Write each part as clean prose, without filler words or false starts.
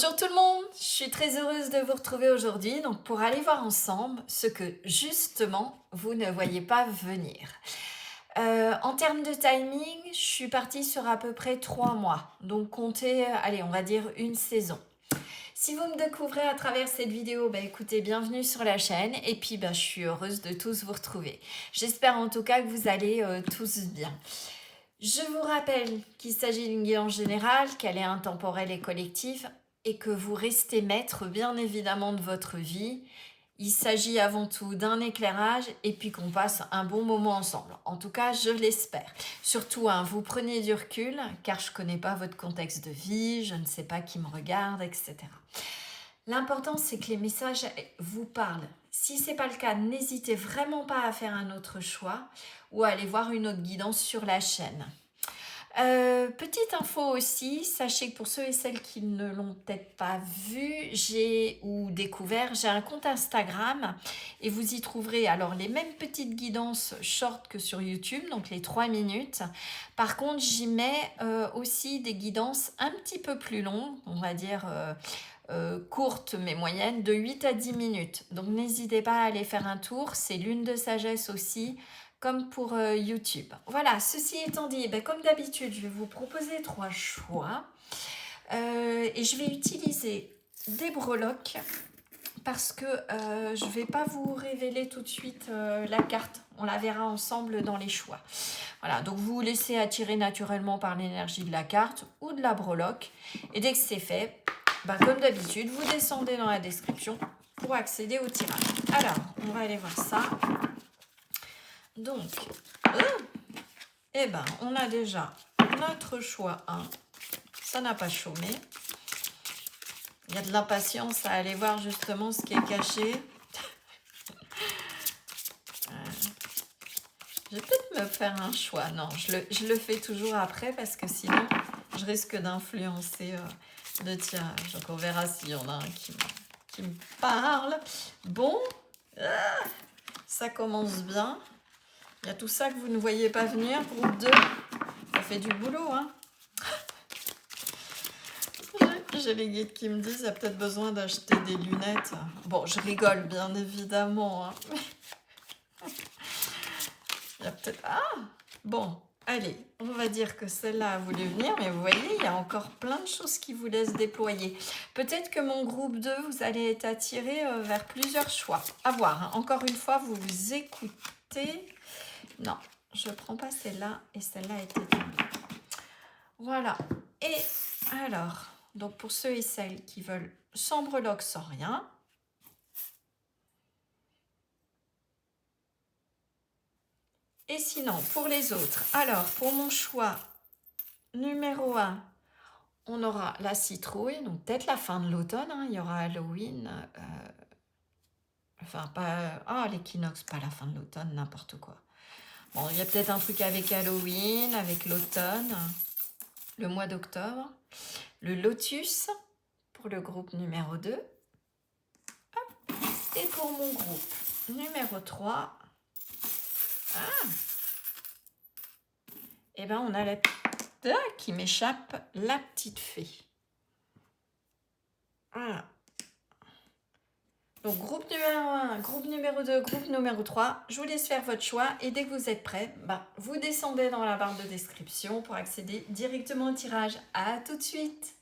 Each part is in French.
Bonjour tout le monde, je suis très heureuse de vous retrouver aujourd'hui donc pour aller voir ensemble ce que justement vous ne voyez pas venir. En termes de timing, je suis partie sur à peu près 3 mois, donc comptez, allez, on va dire une saison. Si vous me découvrez à travers cette vidéo, bah écoutez, bienvenue sur la chaîne et puis bah, je suis heureuse de tous vous retrouver. J'espère en tout cas que vous allez tous bien. Je vous rappelle qu'il s'agit d'une guidance générale, qu'elle est intemporelle et collective et que vous restez maître bien évidemment de votre vie. Il s'agit avant tout d'un éclairage et puis qu'on passe un bon moment ensemble. En tout cas, je l'espère. Surtout, vous prenez du recul car je ne connais pas votre contexte de vie, je ne sais pas qui me regarde, etc. L'important, c'est que les messages vous parlent. Si ce n'est pas le cas, n'hésitez vraiment pas à faire un autre choix ou à aller voir une autre guidance sur la chaîne. Petite info aussi, sachez que pour ceux et celles qui ne l'ont peut-être pas vu, j'ai un compte Instagram et vous y trouverez alors les mêmes petites guidances short que sur YouTube, donc les 3 minutes. Par contre, j'y mets aussi des guidances un petit peu plus longues, on va dire courtes mais moyennes, de 8 à 10 minutes. Donc n'hésitez pas à aller faire un tour, c'est lune de sagesse aussi, comme pour YouTube. Voilà, ceci étant dit, comme d'habitude, je vais vous proposer 3 choix. Et je vais utiliser des breloques parce que je ne vais pas vous révéler tout de suite la carte. On la verra ensemble dans les choix. Voilà, donc vous vous laissez attirer naturellement par l'énergie de la carte ou de la breloque. Et dès que c'est fait, comme d'habitude, vous descendez dans la description pour accéder au tirage. Alors, on va aller voir ça. Donc, on a déjà notre choix 1. Ça n'a pas chômé. Il y a de l'impatience à aller voir justement ce qui est caché. Je vais peut-être me faire un choix. Non, je le fais toujours après parce que sinon, je risque d'influencer le tirage. Donc, on verra s'il y en a un qui me parle. Bon, ça commence bien. Il y a tout ça que vous ne voyez pas venir. Groupe 2, ça fait du boulot, hein. J'ai les guides qui me disent qu'il y a peut-être besoin d'acheter des lunettes. Bon, je rigole, bien évidemment. Hein. Il y a peut-être... Ah, bon, allez, on va dire que celle-là a voulu venir, mais vous voyez, il y a encore plein de choses qui vous laissent déployer. Peut-être que mon groupe 2, vous allez être attiré vers plusieurs choix. À voir, hein. Encore une fois, vous vous écoutez. Non, je ne prends pas celle-là et celle-là a été tombée. Voilà. Et alors, donc pour ceux et celles qui veulent sans breloque, sans rien, et sinon, pour les autres, alors pour mon choix numéro 1, on aura la citrouille, donc peut-être la fin de l'automne, hein, il y aura Halloween, enfin pas, l'équinoxe, pas la fin de l'automne, n'importe quoi. Bon, il y a peut-être un truc avec Halloween, avec l'automne, le mois d'octobre, le lotus pour le groupe numéro 2, et pour mon groupe numéro 3, on a la qui m'échappe, la petite fée. Voilà. Donc, groupe numéro 1, groupe numéro 2, groupe numéro 3. Je vous laisse faire votre choix et dès que vous êtes prêts, vous descendez dans la barre de description pour accéder directement au tirage. À tout de suite!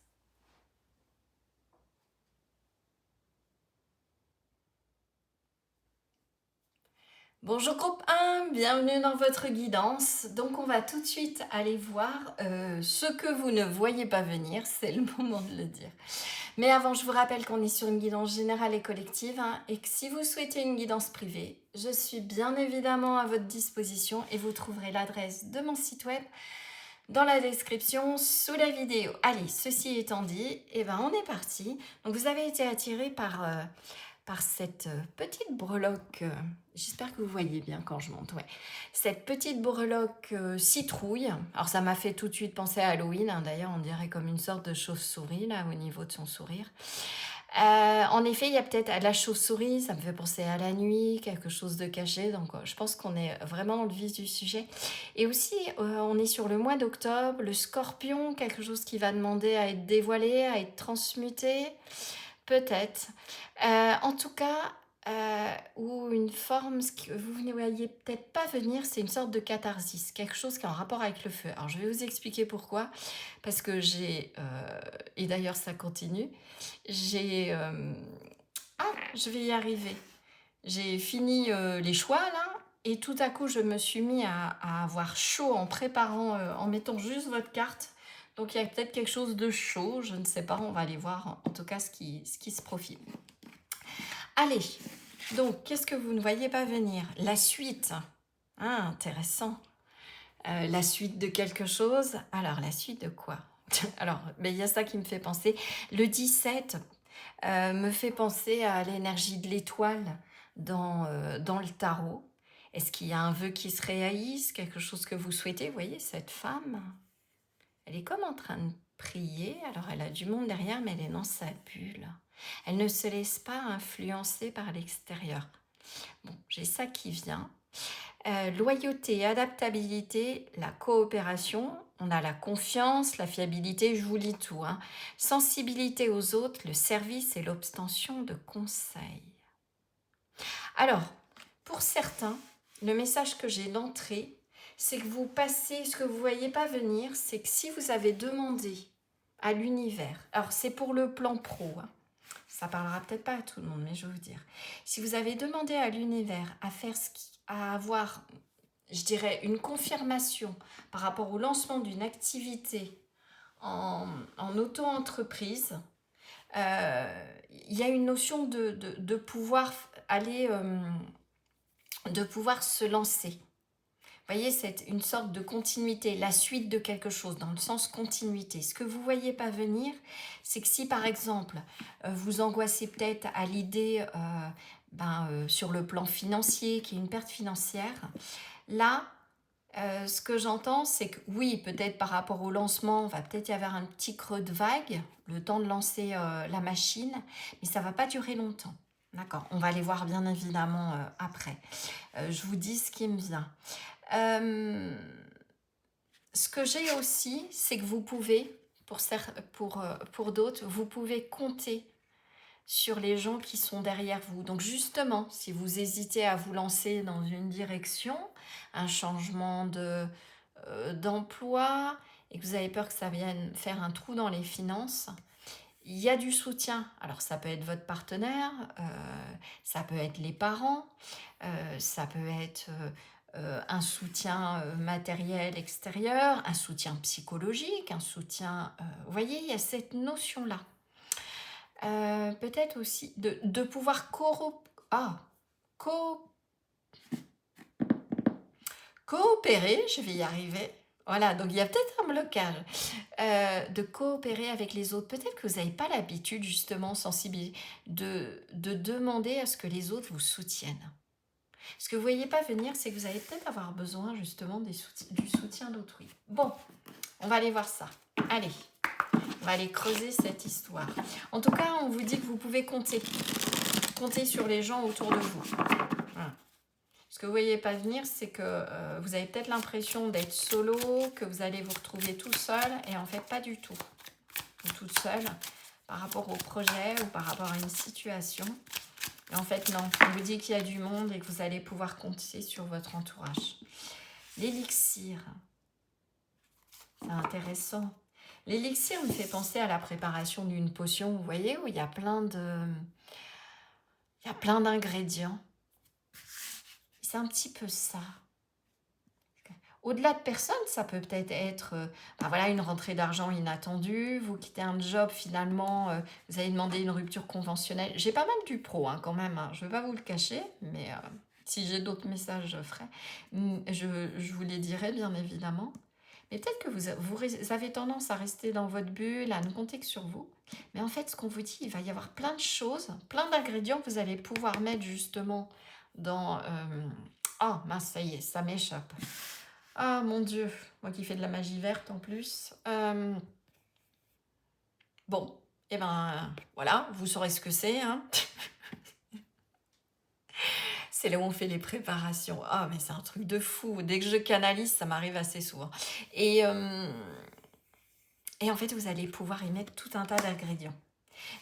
Bonjour groupe 1, bienvenue dans votre guidance. Donc on va tout de suite aller voir ce que vous ne voyez pas venir, c'est le moment de le dire. Mais avant, je vous rappelle qu'on est sur une guidance générale et collective et que si vous souhaitez une guidance privée, je suis bien évidemment à votre disposition et vous trouverez l'adresse de mon site web dans la description sous la vidéo. Allez, ceci étant dit, on est parti. Donc vous avez été attiré par cette petite breloque, j'espère que vous voyez bien quand je monte, ouais. Cette petite breloque citrouille, alors ça m'a fait tout de suite penser à Halloween, hein, d'ailleurs on dirait comme une sorte de chauve-souris là au niveau de son sourire. En effet, il y a peut-être la chauve-souris, ça me fait penser à la nuit, quelque chose de caché, donc je pense qu'on est vraiment dans le vif du sujet. Et aussi, on est sur le mois d'octobre, le scorpion, quelque chose qui va demander à être dévoilé, à être transmuté, peut-être. En tout cas, ou une forme, ce que vous ne voyez peut-être pas venir, c'est une sorte de catharsis, quelque chose qui est en rapport avec le feu. Alors, je vais vous expliquer pourquoi, parce que et d'ailleurs ça continue, j'ai... Ah, je vais y arriver. J'ai fini les choix là, et tout à coup je me suis mis à avoir chaud en préparant, en mettant juste votre carte. Donc il y a peut-être quelque chose de chaud, je ne sais pas, on va aller voir en tout cas ce qui se profile. Allez, donc qu'est-ce que vous ne voyez pas venir? La suite. Ah, intéressant. La suite de quelque chose. Alors, la suite de quoi? Alors, il y a ça qui me fait penser. Le 17 me fait penser à l'énergie de l'étoile dans le tarot. Est-ce qu'il y a un vœu qui se réalise, quelque chose que vous souhaitez? Vous voyez, cette femme, elle est comme en train de prier. Alors, elle a du monde derrière, mais elle est dans sa bulle. Elle ne se laisse pas influencer par l'extérieur. Bon, j'ai ça qui vient. Loyauté, adaptabilité, la coopération, on a la confiance, la fiabilité, je vous lis tout, hein. Sensibilité aux autres, le service et l'obtention de conseils. Alors, pour certains, le message que j'ai d'entrée, c'est que vous passez, ce que vous ne voyez pas venir, c'est que si vous avez demandé à l'univers, alors c'est pour le plan pro, hein, ça parlera peut-être pas à tout le monde, mais je vais vous dire, si vous avez demandé à l'univers à avoir, je dirais, une confirmation par rapport au lancement d'une activité en auto-entreprise, il y a une notion de pouvoir aller, de pouvoir se lancer. Vous voyez, c'est une sorte de continuité, la suite de quelque chose, dans le sens continuité. Ce que vous ne voyez pas venir, c'est que si par exemple, vous angoissez peut-être à l'idée sur le plan financier, qu'il y ait une perte financière, là, ce que j'entends, c'est que oui, peut-être par rapport au lancement, va peut-être y avoir un petit creux de vague, le temps de lancer la machine, mais ça ne va pas durer longtemps. D'accord, on va aller voir bien évidemment après. Je vous dis ce qui me vient. Ce que j'ai aussi, c'est que vous pouvez, pour d'autres, vous pouvez compter sur les gens qui sont derrière vous. Donc justement, si vous hésitez à vous lancer dans une direction, un changement d'emploi, et que vous avez peur que ça vienne faire un trou dans les finances, il y a du soutien. Alors ça peut être votre partenaire, ça peut être les parents, ça peut être un soutien matériel extérieur, un soutien psychologique, un soutien... vous voyez, il y a cette notion-là. Peut-être aussi de pouvoir coopérer, je vais y arriver. Voilà, donc il y a peut-être un blocage de coopérer avec les autres. Peut-être que vous n'avez pas l'habitude, justement, de demander à ce que les autres vous soutiennent. Ce que vous ne voyez pas venir, c'est que vous allez peut-être avoir besoin, justement, du soutien d'autrui. Bon, on va aller voir ça. Allez, on va aller creuser cette histoire. En tout cas, on vous dit que vous pouvez compter sur les gens autour de vous. Voilà. Ce que vous ne voyez pas venir, c'est que vous avez peut-être l'impression d'être solo, que vous allez vous retrouver tout seul, et en fait, pas du tout. Ou toute seule, par rapport au projet ou par rapport à une situation. Et en fait, non. On vous dit qu'il y a du monde et que vous allez pouvoir compter sur votre entourage. L'élixir. C'est intéressant. L'élixir me fait penser à la préparation d'une potion, vous voyez, où il y a plein d'ingrédients. C'est un petit peu ça. Au-delà de personnes, ça peut peut-être être voilà, une rentrée d'argent inattendue, vous quittez un job finalement, vous avez demandé une rupture conventionnelle. J'ai pas mal du pro quand même, hein, je ne vais pas vous le cacher, mais si j'ai d'autres messages, je ferai. Je vous les dirai bien évidemment. Mais peut-être que vous avez tendance à rester dans votre bulle, à ne compter que sur vous. Mais en fait, ce qu'on vous dit, il va y avoir plein de choses, plein d'ingrédients que vous allez pouvoir mettre justement dans... Ah mince, ça y est, ça m'échappe. Ah mon Dieu, moi qui fais de la magie verte en plus. Bon, et ben voilà, vous saurez ce que c'est, hein. C'est là où on fait les préparations. Ah, mais c'est un truc de fou. Dès que je canalise, ça m'arrive assez souvent. Et, euh, et en fait, vous allez pouvoir y mettre tout un tas d'ingrédients.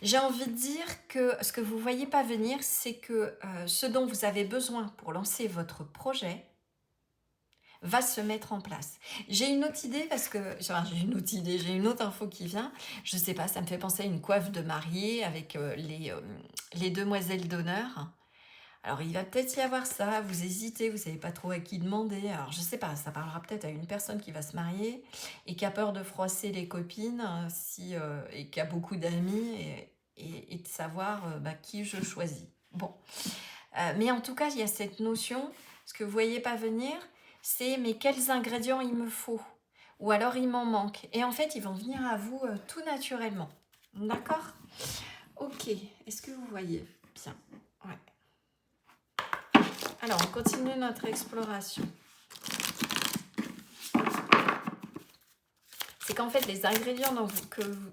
J'ai envie de dire que ce que vous ne voyez pas venir, c'est que ce dont vous avez besoin pour lancer votre projet va se mettre en place. J'ai une autre idée parce que... Enfin, j'ai une autre idée, j'ai une autre info qui vient. Je ne sais pas, ça me fait penser à une coiffe de mariée avec les demoiselles d'honneur. Alors, il va peut-être y avoir ça, vous hésitez, vous ne savez pas trop à qui demander. Alors, je ne sais pas, ça parlera peut-être à une personne qui va se marier et qui a peur de froisser les copines et qui a beaucoup d'amis et de savoir qui je choisis. Bon, mais en tout cas, il y a cette notion, ce que vous ne voyez pas venir, c'est mais quels ingrédients il me faut ou alors il m'en manque. Et en fait, ils vont venir à vous tout naturellement. D'accord? Ok, est-ce que vous voyez bien? Ouais. Alors, on continue notre exploration. C'est qu'en fait, les ingrédients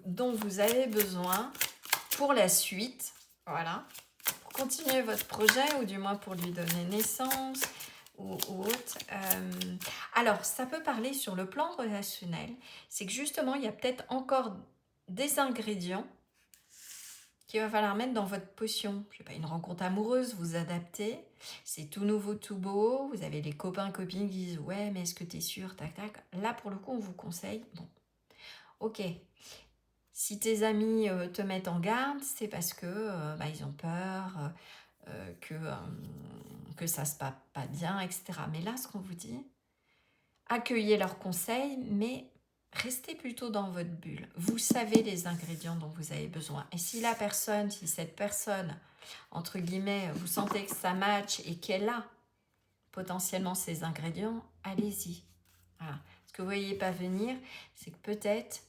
dont vous avez besoin pour la suite, voilà, pour continuer votre projet, ou du moins pour lui donner naissance, ou autre. Alors, ça peut parler sur le plan relationnel. C'est que justement, il y a peut-être encore des ingrédients qu'il va falloir mettre dans votre potion. Je sais pas, une rencontre amoureuse, vous adaptez, c'est tout nouveau, tout beau, vous avez les copains, copines qui disent « Ouais, mais est-ce que tu es sûr ?» Tac, tac. Là, pour le coup, on vous conseille, bon, ok, si tes amis te mettent en garde, c'est parce que ils ont peur que ça se passe pas bien, etc. Mais là, ce qu'on vous dit, accueillez leurs conseils, mais restez plutôt dans votre bulle. Vous savez les ingrédients dont vous avez besoin. Et si cette personne, entre guillemets, vous sentez que ça match et qu'elle a potentiellement ces ingrédients, allez-y. Voilà. Ce que vous ne voyez pas venir, c'est que peut-être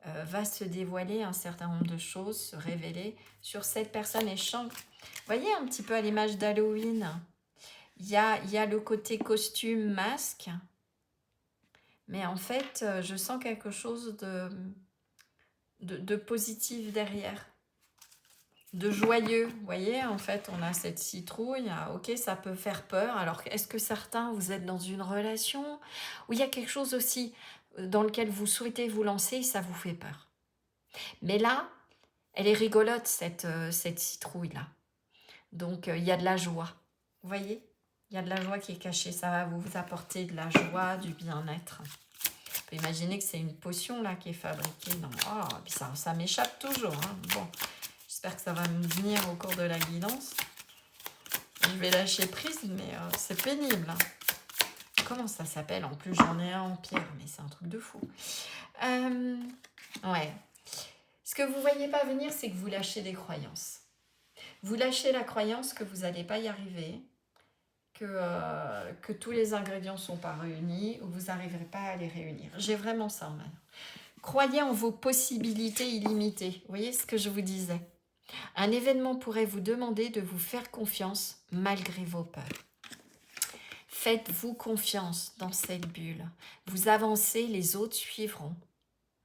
va se dévoiler un certain nombre de choses, se révéler sur cette personne. Et vous voyez un petit peu à l'image d'Halloween, il y a le côté costume, masque, mais en fait, je sens quelque chose de positif derrière, de joyeux. Vous voyez, en fait, on a cette citrouille. Ok, ça peut faire peur. Alors, est-ce que certains, vous êtes dans une relation où il y a quelque chose aussi dans lequel vous souhaitez vous lancer et ça vous fait peur? Mais là, elle est rigolote, cette citrouille-là. Donc, il y a de la joie. Vous voyez? Il y a de la joie qui est cachée. Ça va vous apporter de la joie, du bien-être. On peut imaginer que c'est une potion là qui est fabriquée. Non. Oh, puis ça m'échappe toujours. Hein. Bon, j'espère que ça va me venir au cours de la guidance. Je vais lâcher prise, mais c'est pénible. Hein. Comment ça s'appelle? En plus, j'en ai un en pierre, mais c'est un truc de fou. Ouais. Ce que vous ne voyez pas venir, c'est que vous lâchez des croyances. Vous lâchez la croyance que vous n'allez pas y arriver, que tous les ingrédients ne sont pas réunis ou vous n'arriverez pas à les réunir. J'ai vraiment ça en main. Croyez en vos possibilités illimitées. Vous voyez ce que je vous disais? Un événement pourrait vous demander de vous faire confiance malgré vos peurs. Faites-vous confiance dans cette bulle. Vous avancez, les autres suivront.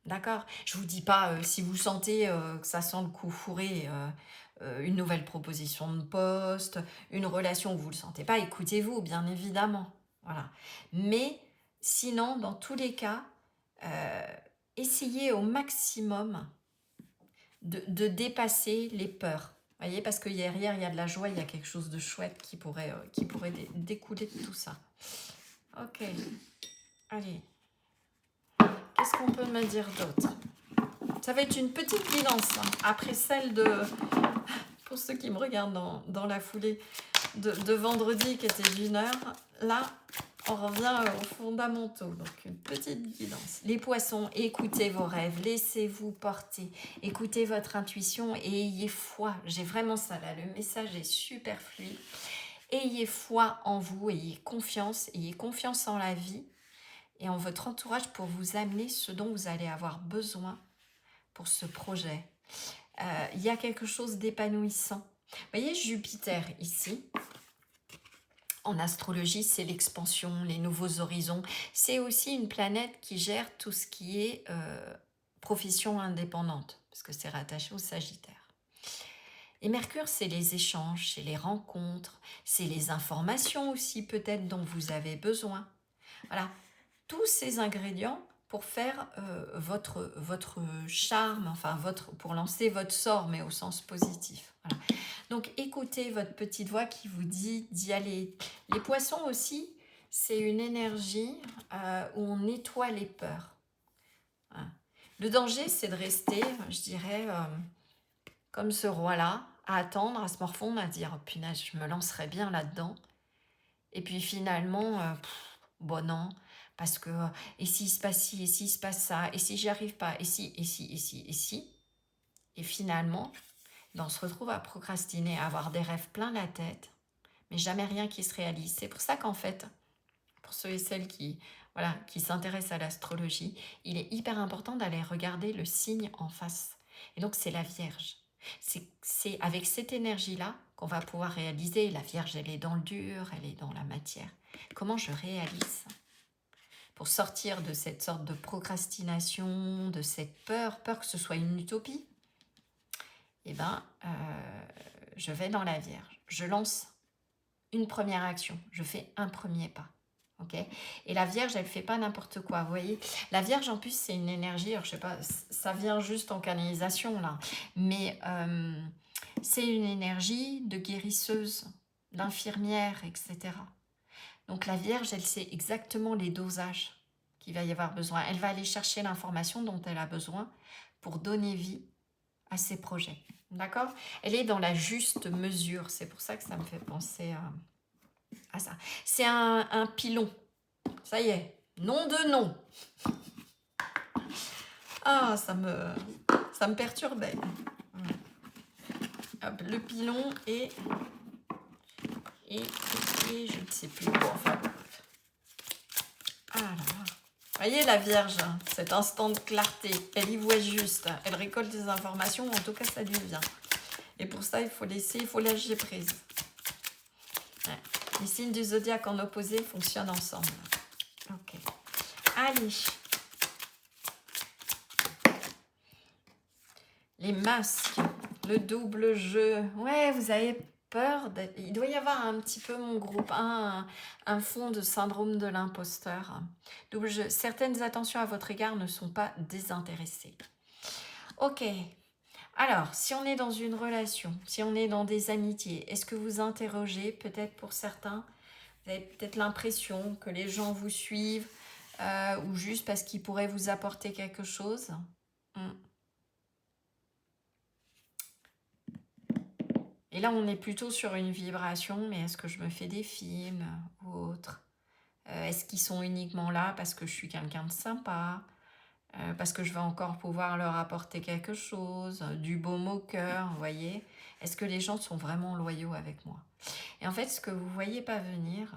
D'accord? Je ne vous dis pas, si vous sentez que ça sent le coup fourré, une nouvelle proposition de poste, une relation où vous ne le sentez pas, écoutez-vous, bien évidemment. Voilà. Mais sinon, dans tous les cas, essayez au maximum de dépasser les peurs. Vous voyez, parce que derrière, il y a de la joie, il y a quelque chose de chouette qui pourrait découler de tout ça. Ok. Allez. Qu'est-ce qu'on peut me dire d'autre? Ça va être une petite guidance, hein, après celle pour ceux qui me regardent dans la foulée de vendredi qui était d'1 heure. Là, on revient aux fondamentaux. Donc, une petite guidance. Les poissons, écoutez vos rêves, laissez-vous porter, écoutez votre intuition et ayez foi. J'ai vraiment ça là, le message est super fluide. Ayez foi en vous, ayez confiance en la vie et en votre entourage pour vous amener ce dont vous allez avoir besoin pour ce projet. Il y a quelque chose d'épanouissant. Vous voyez Jupiter ici, en astrologie, c'est l'expansion, les nouveaux horizons. C'est aussi une planète qui gère tout ce qui est profession indépendante, parce que c'est rattaché au Sagittaire. Et Mercure, c'est les échanges, c'est les rencontres, c'est les informations aussi peut-être dont vous avez besoin. Voilà, tous ces ingrédients pour faire votre charme, enfin pour lancer votre sort, mais au sens positif. Voilà. Donc écoutez votre petite voix qui vous dit d'y aller. Les poissons aussi, c'est une énergie où on nettoie les peurs. Voilà. Le danger, c'est de rester, je dirais, comme ce roi-là, à attendre, à se morfondre, à dire oh, « punaise, je me lancerais bien là-dedans ». Et puis finalement, bon non, parce que et s'il se passe ci, et s'il se passe ça, et si j'y arrive pas, et si, et si, et si, et si. Et finalement, on se retrouve à procrastiner, à avoir des rêves plein la tête, mais jamais rien qui se réalise. C'est pour ça qu'en fait, pour ceux et celles qui, voilà, qui s'intéressent à l'astrologie, il est hyper important d'aller regarder le signe en face. Et donc, c'est la Vierge. C'est avec cette énergie-là qu'on va pouvoir réaliser. La Vierge, elle est dans le dur, elle est dans la matière. Comment je réalise pour sortir de cette sorte de procrastination, de cette peur que ce soit une utopie? Eh bien, je vais dans la Vierge. Je lance une première action. Je fais un premier pas. Okay, et la Vierge, elle ne fait pas n'importe quoi, vous voyez. La Vierge, en plus, c'est une énergie, alors je sais pas, ça vient juste en canalisation, là, mais c'est une énergie de guérisseuse, d'infirmière, etc. Donc la Vierge, elle sait exactement les dosages qu'il va y avoir besoin. Elle va aller chercher l'information dont elle a besoin pour donner vie à ses projets, d'accord? Elle est dans la juste mesure, c'est pour ça que ça me fait penser à ça. C'est un pilon. Ça y est, nom de nom. Ah, ça me perturbait. Hop, le pilon et je ne sais plus quoi. Enfin, ah là là. Voyez la Vierge, cet instant de clarté, elle y voit juste, elle récolte des informations, en tout cas ça lui vient. Et pour ça, il faut lâcher prise. Ouais. Les signes du zodiaque en opposé fonctionnent ensemble. Ok. Allez. Les masques, le double jeu. Ouais, vous avez peur d'être... Il doit y avoir un petit peu, mon groupe, un fond de syndrome de l'imposteur. Double jeu. Certaines attentions à votre égard ne sont pas désintéressées. Ok. Alors, si on est dans une relation, si on est dans des amitiés, est-ce que vous interrogez, peut-être pour certains, vous avez peut-être l'impression que les gens vous suivent ou juste parce qu'ils pourraient vous apporter quelque chose? Et là, on est plutôt sur une vibration, mais est-ce que je me fais des films ou autre? Est-ce qu'ils sont uniquement là parce que je suis quelqu'un de sympa? Parce que je vais encore pouvoir leur apporter quelque chose, du baume au cœur, vous voyez? Est-ce que les gens sont vraiment loyaux avec moi? Et en fait, ce que vous ne voyez pas venir,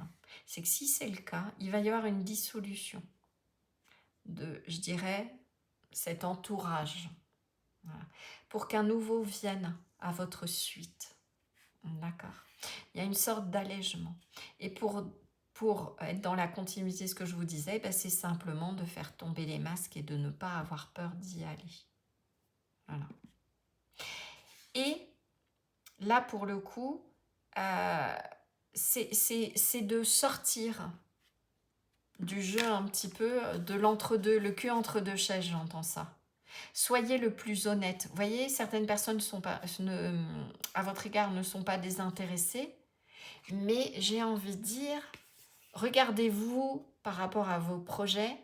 c'est que si c'est le cas, il va y avoir une dissolution de, je dirais, cet entourage. Voilà. Pour qu'un nouveau vienne à votre suite. D'accord. Il y a une sorte d'allègement. Et pour être dans la continuité de ce que je vous disais, ben c'est simplement de faire tomber les masques et de ne pas avoir peur d'y aller. Voilà. Et là, pour le coup, c'est de sortir du jeu un petit peu, de l'entre-deux, le cul entre deux chaises, j'entends ça. Soyez le plus honnête. Vous voyez, certaines personnes à votre égard ne sont pas désintéressées, mais j'ai envie de dire, regardez-vous par rapport à vos projets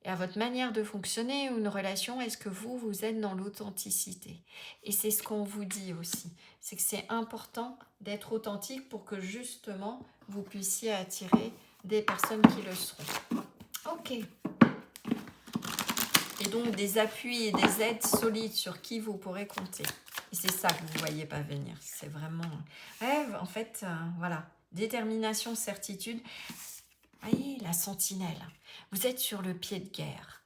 et à votre manière de fonctionner ou une relation, est-ce que vous êtes dans l'authenticité? Et c'est ce qu'on vous dit aussi, c'est que c'est important d'être authentique pour que justement vous puissiez attirer des personnes qui le seront. Ok. Et donc des appuis et des aides solides sur qui vous pourrez compter. Et c'est ça que vous ne voyez pas venir. C'est vraiment... Ouais, en fait, voilà. Détermination, certitude. Voyez, la sentinelle. Vous êtes sur le pied de guerre.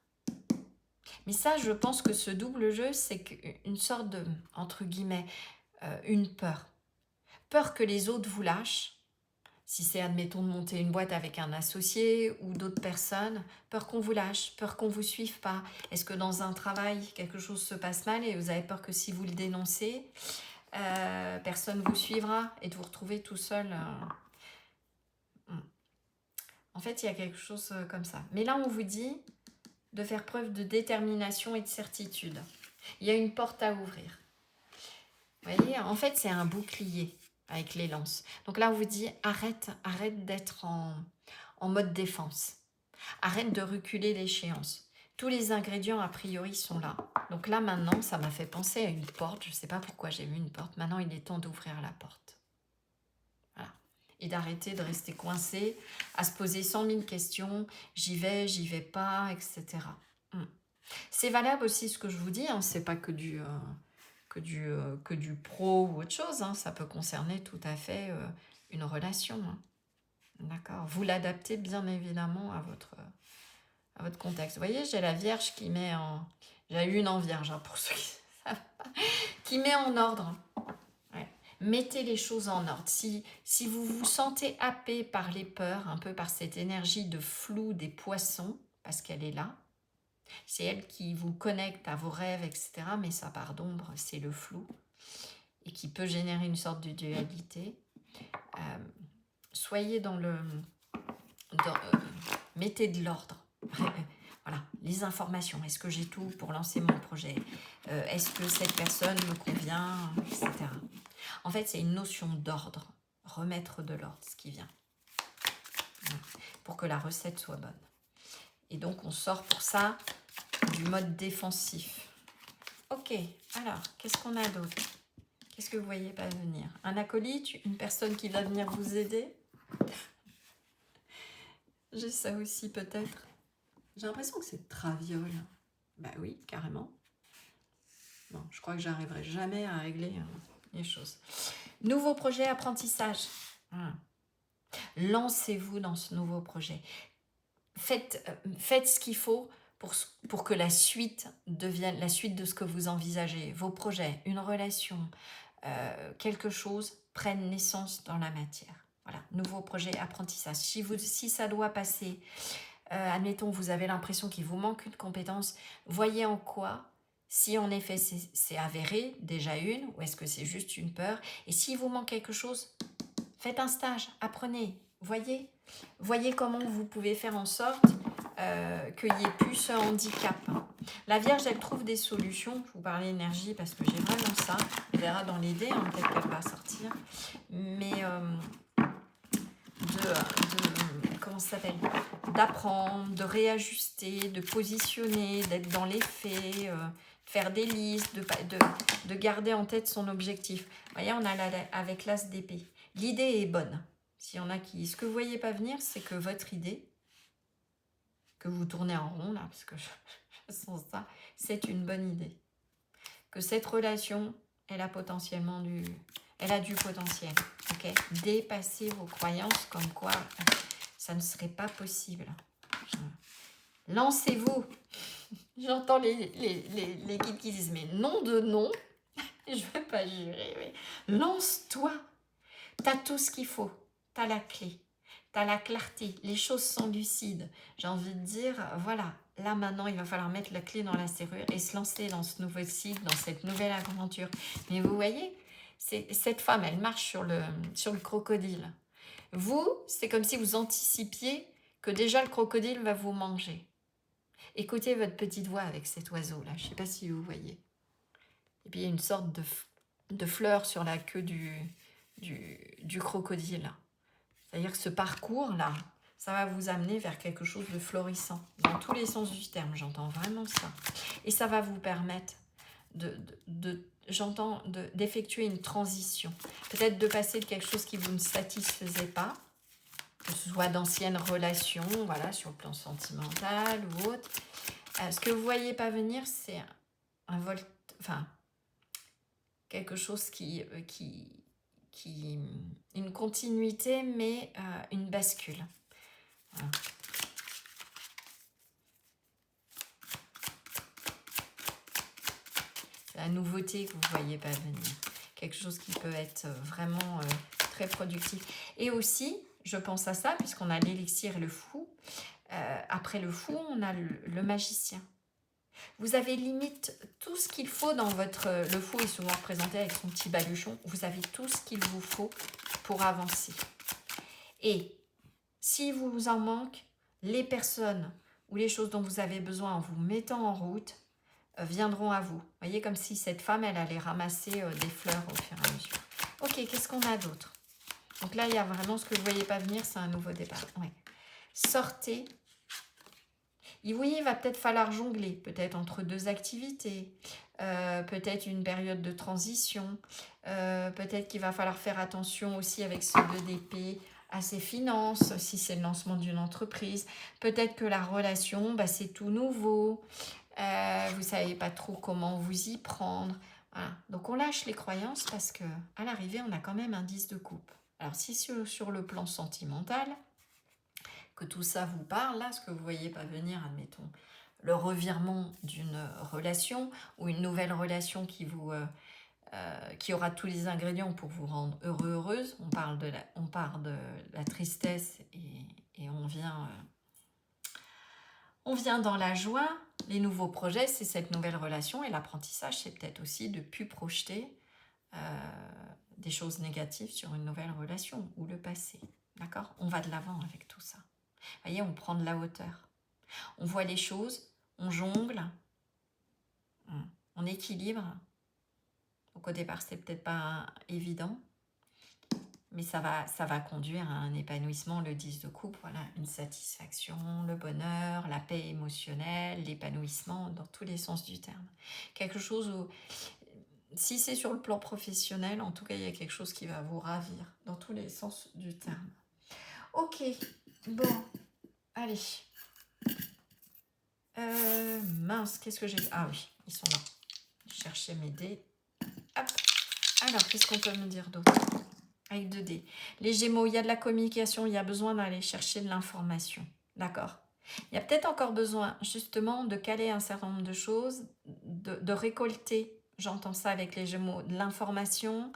Mais ça, je pense que ce double jeu, c'est une sorte de, entre guillemets, une peur. Peur que les autres vous lâchent. Si c'est, admettons, de monter une boîte avec un associé ou d'autres personnes, peur qu'on vous lâche, peur qu'on ne vous suive pas. Est-ce que dans un travail, quelque chose se passe mal et vous avez peur que si vous le dénoncez, personne ne vous suivra et de vous retrouver tout seul En fait, il y a quelque chose comme ça. Mais là, on vous dit de faire preuve de détermination et de certitude. Il y a une porte à ouvrir. Vous voyez, en fait, c'est un bouclier avec les lances. Donc là, on vous dit, arrête d'être en mode défense. Arrête de reculer l'échéance. Tous les ingrédients, a priori, sont là. Donc là, maintenant, ça m'a fait penser à une porte. Je ne sais pas pourquoi j'ai vu une porte. Maintenant, il est temps d'ouvrir la porte. Voilà. Et d'arrêter de rester coincé, à se poser 100 000 questions. J'y vais pas, etc. C'est valable aussi ce que je vous dis. C'est pas que du pro ou autre chose. Ça peut concerner tout à fait une relation. D'accord. Vous l'adaptez bien évidemment à votre contexte. Vous voyez, j'ai la Vierge qui met en... J'ai une en Vierge, pour ceux qui savent pas. Qui met en ordre. Ouais. Mettez les choses en ordre. Si vous vous sentez happé par les peurs, un peu par cette énergie de flou des poissons, parce qu'elle est là, c'est elle qui vous connecte à vos rêves, etc. Mais sa part d'ombre, c'est le flou. Et qui peut générer une sorte de dualité. Soyez dans le... mettez de l'ordre. Voilà, les informations. Est-ce que j'ai tout pour lancer mon projet? Est-ce que cette personne me convient, etc. En fait, c'est une notion d'ordre. Remettre de l'ordre, ce qui vient. Pour que la recette soit bonne. Et donc, on sort pour ça du mode défensif. Ok, alors, qu'est-ce qu'on a d'autre? Qu'est-ce que vous voyez pas venir? Un acolyte? Une personne qui va venir vous aider? J'ai ça aussi, peut-être. J'ai l'impression que c'est traviole. Bah oui, carrément. Bon, je crois que j'arriverai jamais à régler les choses. Nouveau projet apprentissage. Lancez-vous dans ce nouveau projet. Faites ce qu'il faut pour que la suite devienne la suite de ce que vous envisagez. Vos projets, une relation, quelque chose prenne naissance dans la matière. Voilà, nouveau projet apprentissage. Si ça doit passer, admettons, vous avez l'impression qu'il vous manque une compétence, voyez en quoi, si en effet c'est avéré, déjà une, ou est-ce que c'est juste une peur. Et s'il vous manque quelque chose, faites un stage, apprenez, voyez comment vous pouvez faire en sorte qu'il n'y ait plus ce handicap. La Vierge, elle trouve des solutions. Je vous parlais énergie parce que j'ai vraiment ça. On verra dans l'idée, peut-être qu'elle va sortir. Mais comment ça s'appelle? D'apprendre, de réajuster, de positionner, d'être dans les faits, faire des listes, de garder en tête son objectif. Vous voyez, on a avec l'as d'épée. L'idée est bonne. S'il y en a qui... Ce que vous ne voyez pas venir, c'est que votre idée, que vous tournez en rond, là, parce que je sens ça, c'est une bonne idée. Que cette relation, elle a du potentiel. Okay. Dépassez vos croyances comme quoi ça ne serait pas possible. Lancez-vous. J'entends les guides qui disent, mais non de non, je ne veux pas jurer, mais lance-toi. Tu as tout ce qu'il faut. Tu as la clé. Tu as la clarté. Les choses sont lucides. J'ai envie de dire, voilà, là maintenant, il va falloir mettre la clé dans la serrure et se lancer dans ce nouveau cycle, dans cette nouvelle aventure. Mais vous voyez, cette femme, elle marche sur le crocodile. Vous, c'est comme si vous anticipiez que déjà le crocodile va vous manger. Écoutez votre petite voix avec cet oiseau-là. Je ne sais pas si vous voyez. Et puis, il y a une sorte de fleur sur la queue du crocodile. C'est-à-dire que ce parcours-là, ça va vous amener vers quelque chose de florissant. Dans tous les sens du terme, j'entends vraiment ça. Et ça va vous permettre d'effectuer une transition. Peut-être de passer de quelque chose qui vous ne satisfaisait pas, que ce soit d'anciennes relations, voilà, sur le plan sentimental ou autre. Ce que vous ne voyez pas venir, c'est quelque chose qui une continuité, mais une bascule. Voilà. C'est la nouveauté que vous ne voyez pas venir. Quelque chose qui peut être vraiment très productif. Et aussi, je pense à ça, puisqu'on a l'élixir et le fou. Après le fou, on a le magicien. Vous avez limite tout ce qu'il faut dans votre... Le fou est souvent représenté avec son petit baluchon. Vous avez tout ce qu'il vous faut pour avancer. Et si vous en manque, les personnes ou les choses dont vous avez besoin en vous mettant en route viendront à vous. Vous voyez, comme si cette femme, elle allait ramasser des fleurs au fur et à mesure. Ok, qu'est-ce qu'on a d'autre? Donc là, il y a vraiment ce que vous ne voyez pas venir, c'est un nouveau départ. Ouais. Sortez. Et oui, il va peut-être falloir jongler, peut-être entre deux activités, peut-être une période de transition, peut-être qu'il va falloir faire attention aussi avec ce 2 d'épée à ses finances, si c'est le lancement d'une entreprise. Peut-être que la relation, bah, c'est tout nouveau, vous ne savez pas trop comment vous y prendre. Voilà. Donc on lâche les croyances parce qu'à l'arrivée, on a quand même un 10 de coupe. Alors si sur le plan sentimental, que tout ça vous parle, là, ce que vous ne voyez pas venir, admettons, le revirement d'une relation ou une nouvelle relation qui aura tous les ingrédients pour vous rendre heureux, heureuse. On part de la tristesse et on vient dans la joie. Les nouveaux projets, c'est cette nouvelle relation, et l'apprentissage, c'est peut-être aussi de ne plus projeter des choses négatives sur une nouvelle relation ou le passé. D'accord? On va de l'avant avec tout ça. Vous voyez, on prend de la hauteur. On voit les choses, on jongle, on équilibre. Donc au départ, c'est peut-être pas évident, mais ça va conduire à un épanouissement, le 10 de coupe, voilà, une satisfaction, le bonheur, la paix émotionnelle, l'épanouissement dans tous les sens du terme. Quelque chose où, si c'est sur le plan professionnel, en tout cas, il y a quelque chose qui va vous ravir dans tous les sens du terme. Ok, bon, allez. Mince, qu'est-ce que j'ai... Ah oui, ils sont là. Je cherchais mes dés. Hop. Alors, qu'est-ce qu'on peut me dire d'autre? Avec 2 dés. Les Gémeaux, il y a de la communication, il y a besoin d'aller chercher de l'information. D'accord? Il y a peut-être encore besoin, justement, de caler un certain nombre de choses, de récolter, j'entends ça avec les Gémeaux, de l'information,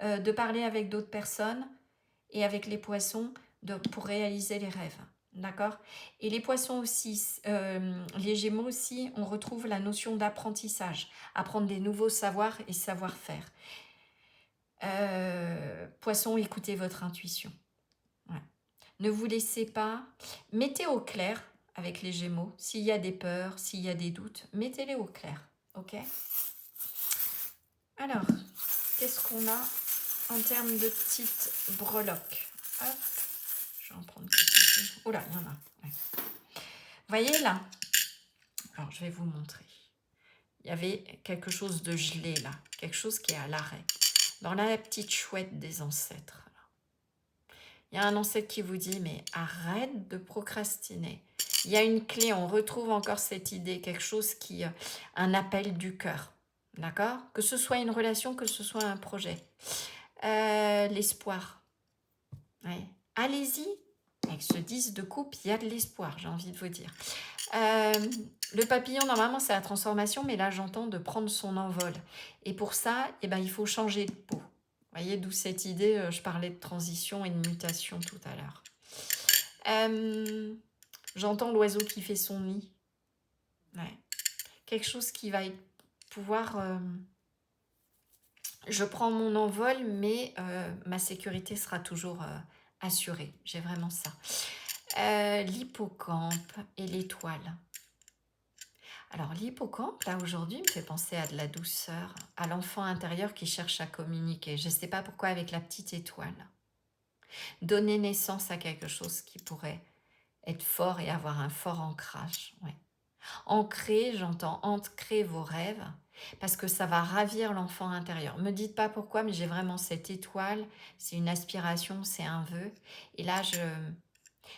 de parler avec d'autres personnes et avec les Poissons pour réaliser les rêves. D'accord? Et les Poissons aussi, les Gémeaux aussi, on retrouve la notion d'apprentissage, apprendre des nouveaux savoirs et savoir-faire. Poissons, écoutez votre intuition. Ouais. Ne vous laissez pas, mettez au clair avec les Gémeaux, s'il y a des peurs, s'il y a des doutes, mettez-les au clair. Ok? Alors, qu'est-ce qu'on a en termes de petites breloques? Hop. Je vais en prendre quelques-unes. Oh là, il y en a. Ouais. Vous voyez là? Alors, je vais vous montrer. Il y avait quelque chose de gelé là. Quelque chose qui est à l'arrêt. Dans la petite chouette des ancêtres. Il y a un ancêtre qui vous dit, mais arrête de procrastiner. Il y a une clé, on retrouve encore cette idée, quelque chose qui... un appel du cœur. D'accord? Que ce soit une relation, que ce soit un projet. L'espoir. Ouais. Allez-y. Avec ce 10 de coupe, il y a de l'espoir, j'ai envie de vous dire. Le papillon, normalement, c'est la transformation, mais là, j'entends de prendre son envol. Et pour ça, eh ben, il faut changer de peau. Vous voyez, d'où cette idée, je parlais de transition et de mutation tout à l'heure. J'entends l'oiseau qui fait son nid. Ouais. Quelque chose qui va pouvoir... je prends mon envol, mais ma sécurité sera toujours assurée. J'ai vraiment ça. L'hippocampe et l'étoile. Alors l'hippocampe, là aujourd'hui, me fait penser à de la douceur, à l'enfant intérieur qui cherche à communiquer. Je ne sais pas pourquoi avec la petite étoile. Donner naissance à quelque chose qui pourrait être fort et avoir un fort ancrage. Ouais. Ancrer, j'entends ancrer vos rêves, parce que ça va ravir l'enfant intérieur. Me dites pas pourquoi, mais j'ai vraiment cette étoile, c'est une aspiration, c'est un vœu. Et là,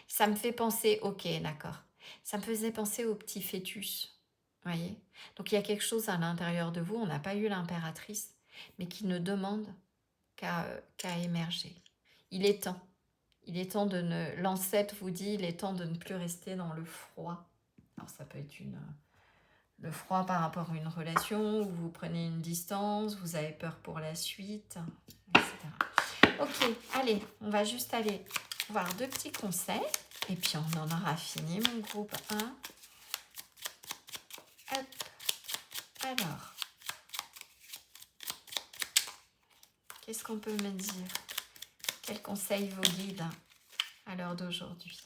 ça me fait penser, ok, d'accord, ça me faisait penser au petit fœtus. Voyez, donc il y a quelque chose à l'intérieur de vous, on n'a pas eu l'impératrice, mais qui ne demande qu'à émerger. Il est temps de ne... L'ancêtre vous dit, il est temps de ne plus rester dans le froid. Alors ça peut être le froid par rapport à une relation, où vous prenez une distance, vous avez peur pour la suite, etc. Ok, allez, on va juste aller voir 2 petits conseils. Et puis, on en aura fini, mon groupe 1. Hop. Alors, qu'est-ce qu'on peut me dire? Quels conseils vos guides à l'heure d'aujourd'hui?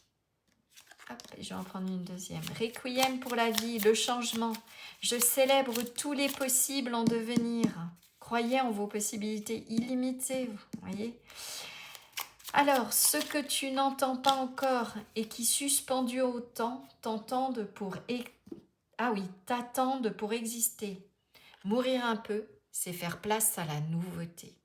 Hop, je vais en prendre une deuxième. Requiem pour la vie, le changement. Je célèbre tous les possibles en devenir. Croyez en vos possibilités illimitées, vous voyez. Alors, ce que tu n'entends pas encore et qui suspendu au temps t'attendent pour exister. Mourir un peu, c'est faire place à la nouveauté.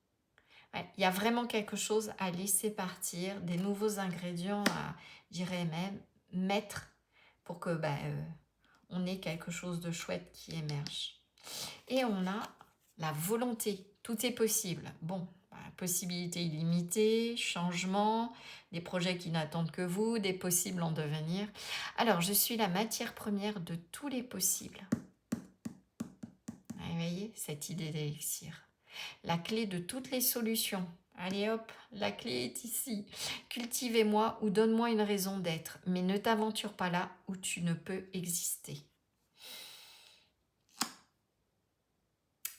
Ouais, il y a vraiment quelque chose à laisser partir, des nouveaux ingrédients à, je dirais même, mettre pour que on ait quelque chose de chouette qui émerge. Et on a la volonté, tout est possible. Bon, possibilités illimitées, changements, des projets qui n'attendent que vous, des possibles en devenir. Alors, je suis la matière première de tous les possibles. Vous voyez, cette idée d'élixir. La clé de toutes les solutions. Allez hop, la clé est ici. Cultivez-moi ou donne-moi une raison d'être, mais ne t'aventure pas là où tu ne peux exister.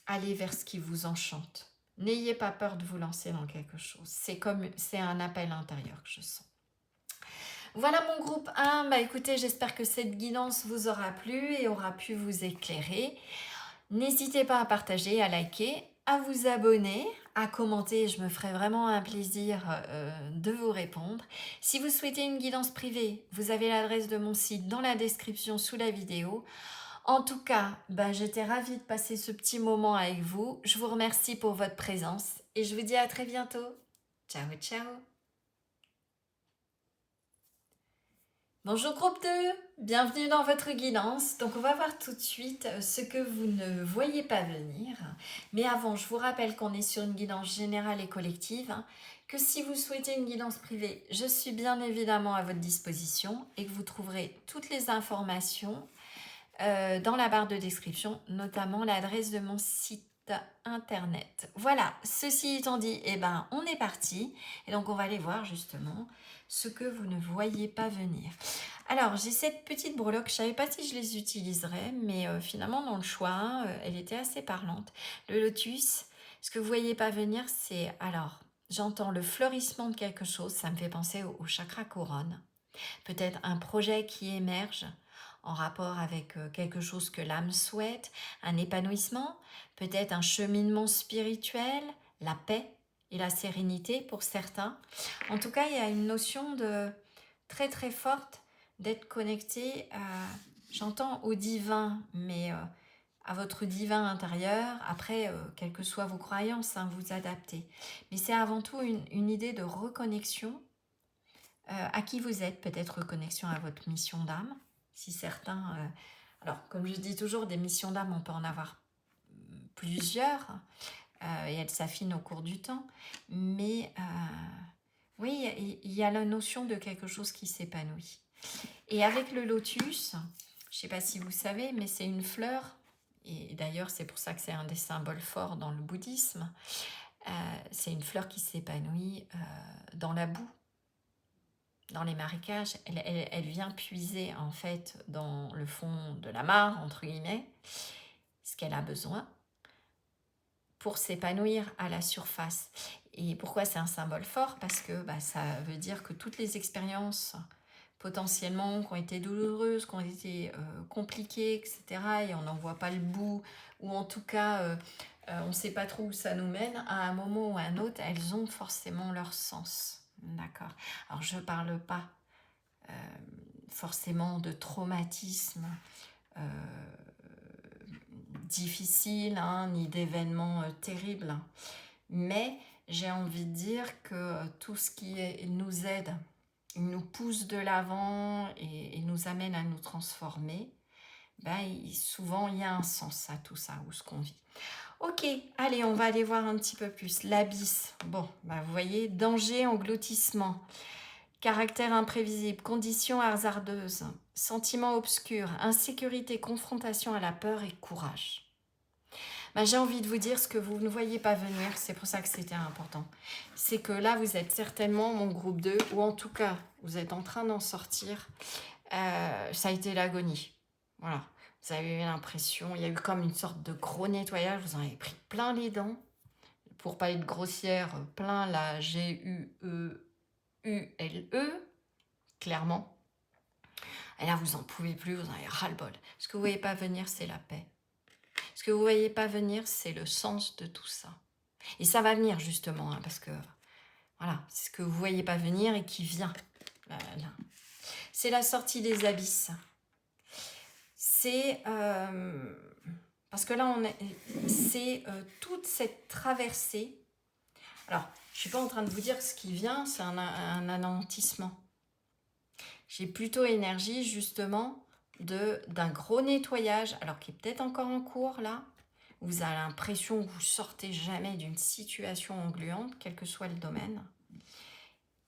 Allez vers ce qui vous enchante. N'ayez pas peur de vous lancer dans quelque chose. C'est un appel intérieur que je sens. Voilà mon groupe 1. Écoutez, j'espère que cette guidance vous aura plu et aura pu vous éclairer. N'hésitez pas à partager, à liker, à vous abonner, à commenter. Je me ferai vraiment un plaisir de vous répondre. Si vous souhaitez une guidance privée, vous avez l'adresse de mon site dans la description sous la vidéo. En tout cas, j'étais ravie de passer ce petit moment avec vous. Je vous remercie pour votre présence et je vous dis à très bientôt. Ciao, ciao. Bonjour groupe 2, bienvenue dans votre guidance. Donc on va voir tout de suite ce que vous ne voyez pas venir. Mais avant, je vous rappelle qu'on est sur une guidance générale et collective, que si vous souhaitez une guidance privée, je suis bien évidemment à votre disposition et que vous trouverez toutes les informations dans la barre de description, notamment l'adresse de mon site internet. Voilà, ceci étant dit, on est parti. Et donc, on va aller voir justement ce que vous ne voyez pas venir. Alors, j'ai cette petite breloque. Je ne savais pas si je les utiliserais, mais finalement, dans le choix, elle était assez parlante. Le lotus, ce que vous ne voyez pas venir, c'est... Alors, j'entends le fleurissement de quelque chose. Ça me fait penser au chakra couronne. Peut-être un projet qui émerge en rapport avec quelque chose que l'âme souhaite, un épanouissement, peut-être un cheminement spirituel, la paix et la sérénité pour certains. En tout cas, il y a une notion de très très forte d'être connecté, j'entends au divin, mais à votre divin intérieur. Après, quelles que soient vos croyances, vous adaptez. Mais c'est avant tout une idée de reconnexion à qui vous êtes, peut-être reconnexion à votre mission d'âme. Si certains... alors, comme je dis toujours, des missions d'âme, on peut en avoir plusieurs, et elles s'affinent au cours du temps. Mais oui, il y a la notion de quelque chose qui s'épanouit. Et avec le lotus, je ne sais pas si vous savez, mais c'est une fleur, et d'ailleurs c'est pour ça que c'est un des symboles forts dans le bouddhisme, c'est une fleur qui s'épanouit dans la boue. Dans les marécages, elle vient puiser en fait dans le fond de la mare, entre guillemets, ce qu'elle a besoin pour s'épanouir à la surface. Et pourquoi c'est un symbole fort? Parce que ça veut dire que toutes les expériences potentiellement qui ont été douloureuses, qui ont été compliquées, etc., et on n'en voit pas le bout, ou en tout cas on ne sait pas trop où ça nous mène, à un moment ou à un autre, elles ont forcément leur sens. D'accord. Alors, je ne parle pas forcément de traumatisme difficile, ni d'événements terribles. Mais j'ai envie de dire que tout ce qui nous aide, nous pousse de l'avant et nous amène à nous transformer, souvent il y a un sens à tout ça, ou ce qu'on vit. Ok, allez, on va aller voir un petit peu plus. L'abysse. Bon, vous voyez, danger, engloutissement, caractère imprévisible, conditions hasardeuses, sentiments obscurs, insécurité, confrontation à la peur et courage. Bah, j'ai envie de vous dire ce que vous ne voyez pas venir, c'est pour ça que c'était important. C'est que là, vous êtes certainement mon groupe 2, ou en tout cas, vous êtes en train d'en sortir. Ça a été l'agonie. Voilà. Vous avez eu l'impression, il y a eu comme une sorte de gros nettoyage, vous en avez pris plein les dents. Pour pas être grossière, plein la G-U-E-U-L-E, clairement. Et là, vous en pouvez plus, vous en avez ras-le-bol. Ce que vous voyez pas venir, c'est la paix. Ce que vous voyez pas venir, c'est le sens de tout ça. Et ça va venir justement, hein, parce que voilà, c'est ce que vous voyez pas venir et qui vient. Là. C'est la sortie des abysses. C'est parce que là, c'est toute cette traversée. Alors, je suis pas en train de vous dire que ce qui vient, c'est un anéantissement. J'ai plutôt énergie justement d'un gros nettoyage, alors qui est peut-être encore en cours là. Vous avez l'impression que vous sortez jamais d'une situation engluante, quel que soit le domaine.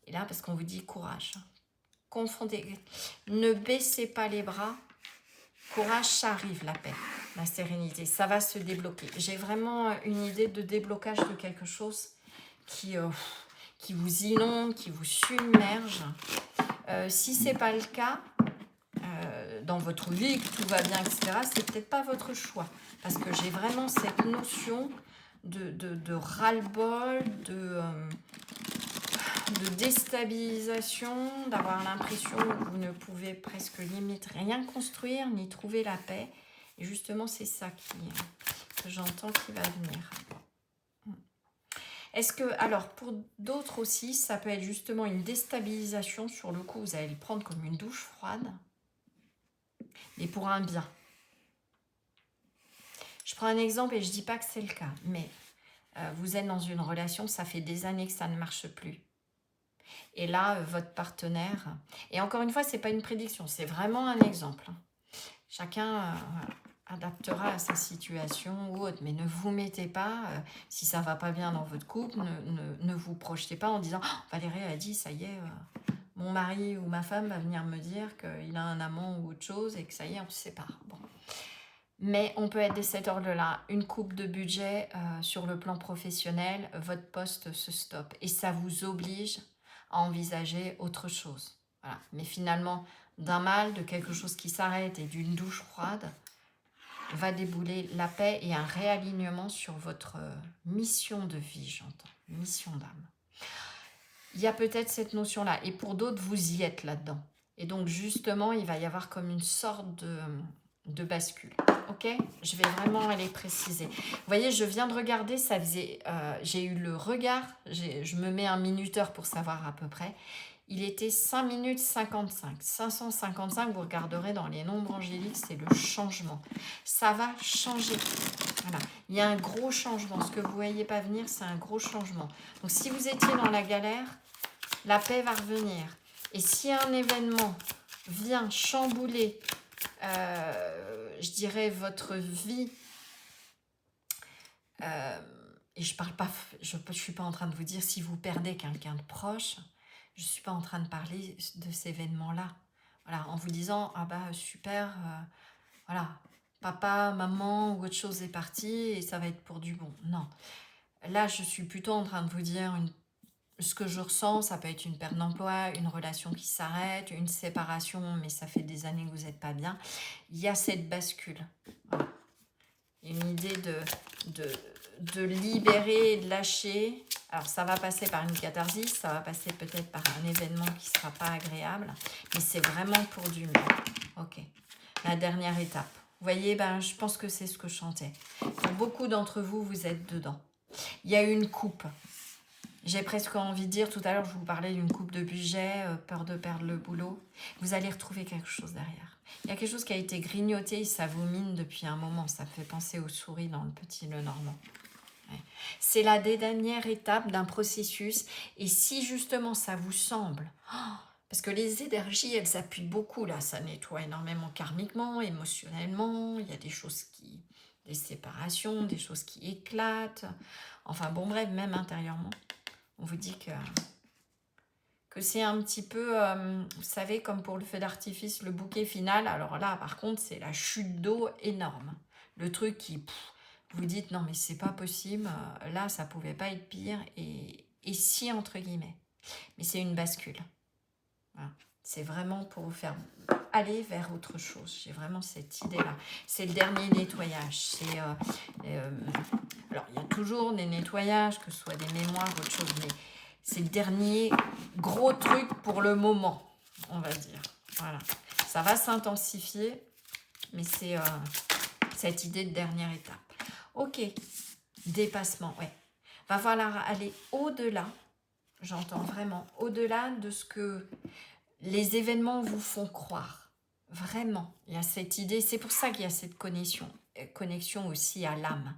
Et là, parce qu'on vous dit courage. Confondez, ne baissez pas les bras. Courage, ça arrive, la paix, la sérénité, ça va se débloquer. J'ai vraiment une idée de déblocage de quelque chose qui vous inonde, qui vous submerge. Si ce n'est pas le cas, dans votre vie, que tout va bien, etc., c'est peut-être pas votre choix. Parce que j'ai vraiment cette notion de ras-le-bol, de déstabilisation, d'avoir l'impression que vous ne pouvez presque limite rien construire, ni trouver la paix. Et justement, c'est ça que j'entends qui va venir. Est-ce que, alors, pour d'autres aussi, ça peut être justement une déstabilisation. Sur le coup, vous allez le prendre comme une douche froide, mais pour un bien. Je prends un exemple et je ne dis pas que c'est le cas, mais vous êtes dans une relation, ça fait des années que ça ne marche plus. Et là, votre partenaire... Et encore une fois, ce n'est pas une prédiction, c'est vraiment un exemple. Chacun adaptera à sa situation ou autre, mais ne vous mettez pas, si ça ne va pas bien dans votre couple, ne vous projetez pas en disant oh, « Valérie a dit, ça y est, mon mari ou ma femme va venir me dire qu'il a un amant ou autre chose et que ça y est, on se sépare. » Bon. Mais on peut être de cet ordre-là. Une coupe de budget sur le plan professionnel, votre poste se stoppe. Et ça vous oblige à envisager autre chose. Voilà. Mais finalement, d'un mal, de quelque chose qui s'arrête et d'une douche froide, va débouler la paix et un réalignement sur votre mission de vie, j'entends. Mission d'âme. Il y a peut-être cette notion-là. Et pour d'autres, vous y êtes là-dedans. Et donc, justement, il va y avoir comme une sorte de bascule. Ok, je vais vraiment aller préciser. Vous voyez, je viens de regarder, ça faisait, j'ai eu le regard, je me mets un minuteur pour savoir à peu près. Il était 5 minutes 55. 555, vous regarderez dans les nombres angéliques, c'est le changement. Ça va changer. Voilà. Il y a un gros changement. Ce que vous ne voyez pas venir, c'est un gros changement. Donc, si vous étiez dans la galère, la paix va revenir. Et si un événement vient chambouler je dirais votre vie et je parle pas, je suis pas en train de vous dire si vous perdez quelqu'un de proche, je suis pas en train de parler de ces événements là, voilà, en vous disant ah bah super, voilà, papa, maman ou autre chose est parti et ça va être pour du bon. Non, là je suis plutôt en train de vous dire ce que je ressens, ça peut être une perte d'emploi, une relation qui s'arrête, une séparation, mais ça fait des années que vous n'êtes pas bien. Il y a cette bascule. Voilà. Une idée de libérer, de lâcher. Alors, ça va passer par une catharsis, ça va passer peut-être par un événement qui ne sera pas agréable, mais c'est vraiment pour du mieux. Ok. La dernière étape. Vous voyez, ben, je pense que c'est ce que je chantais. Pour beaucoup d'entre vous, vous êtes dedans. Il y a une coupe. J'ai presque envie de dire, tout à l'heure, je vous parlais d'une coupe de budget, peur de perdre le boulot. Vous allez retrouver quelque chose derrière. Il y a quelque chose qui a été grignoté, ça vous mine depuis un moment. Ça me fait penser aux souris dans le Petit Lenormand. Ouais. C'est la dernière étape d'un processus. Et si justement ça vous semble... parce que les énergies, elles s'appuient beaucoup là. Ça nettoie énormément karmiquement, émotionnellement. Il y a des choses qui... des séparations, des choses qui éclatent. Enfin bon, bref, même intérieurement. On vous dit que c'est un petit peu, vous savez, comme pour le feu d'artifice, le bouquet final. Alors là, par contre, c'est la chute d'eau énorme. Le truc qui Vous dites, non mais c'est pas possible, là ça pouvait pas être pire, et si entre guillemets. Mais c'est une bascule. Voilà. C'est vraiment pour vous faire aller vers autre chose. J'ai vraiment cette idée-là. C'est le dernier nettoyage. Alors, il y a toujours des nettoyages, que ce soit des mémoires, autre chose, mais c'est le dernier gros truc pour le moment, on va dire. Voilà. Ça va s'intensifier, mais c'est cette idée de dernière étape. Ok, dépassement, ouais. Va falloir aller au-delà, j'entends vraiment, au-delà de ce que les événements vous font croire. Vraiment, il y a cette idée, c'est pour ça qu'il y a cette connexion aussi à l'âme.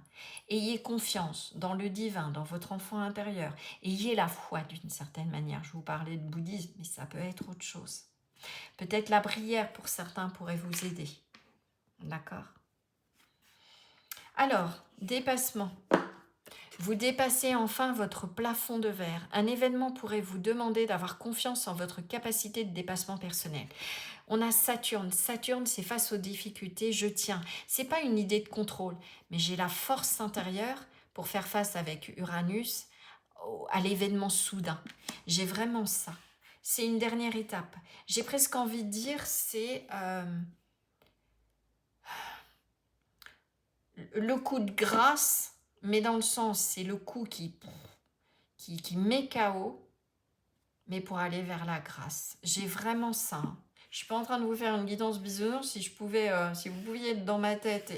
Ayez confiance dans le divin, dans votre enfant intérieur. Ayez la foi d'une certaine manière. Je vous parlais de bouddhisme, mais ça peut être autre chose. Peut-être la prière pour certains pourrait vous aider. D'accord? Alors, dépassement. Vous dépassez enfin votre plafond de verre. Un événement pourrait vous demander d'avoir confiance en votre capacité de dépassement personnel. On a Saturne. Saturne, c'est face aux difficultés, je tiens. C'est pas une idée de contrôle, mais j'ai la force intérieure pour faire face avec Uranus à l'événement soudain. J'ai vraiment ça. C'est une dernière étape. J'ai presque envie de dire, c'est le coup de grâce, mais dans le sens, c'est le coup qui met KO, mais pour aller vers la grâce. J'ai vraiment ça. Je suis pas en train de vous faire une guidance bisounours. Si vous pouviez être dans ma tête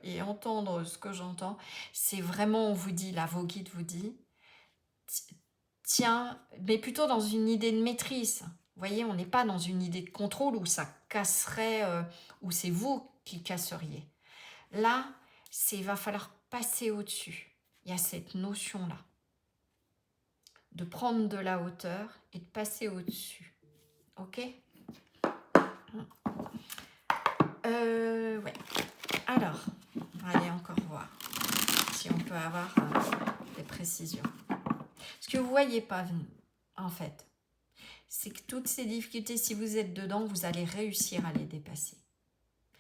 et entendre ce que j'entends, c'est vraiment, on vous dit, là, vos guides vous dit, tiens, mais plutôt dans une idée de maîtrise. Vous voyez, on n'est pas dans une idée de contrôle où ça casserait, où c'est vous qui casseriez. Là, il va falloir passer au-dessus. Il y a cette notion-là de prendre de la hauteur et de passer au-dessus. Ok? Ouais. Alors, allez encore voir si on peut avoir des précisions. Ce que vous ne voyez pas, en fait, c'est que toutes ces difficultés, si vous êtes dedans, vous allez réussir à les dépasser.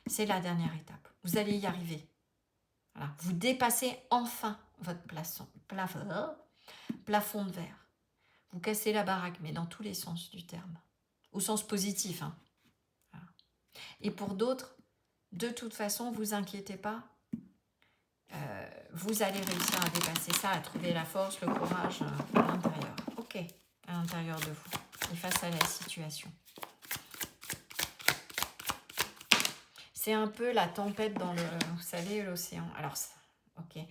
C'est la dernière étape. Vous allez y arriver. Voilà. Vous dépassez enfin votre plafond de verre. Vous cassez la baraque, mais dans tous les sens du terme. Au sens positif. Hein. Voilà. Et pour d'autres, de toute façon, vous inquiétez pas. Vous allez réussir à dépasser ça, à trouver la force, le courage à l'intérieur. Ok, à l'intérieur de vous et face à la situation. C'est un peu la tempête dans vous savez, l'océan. Alors, ok,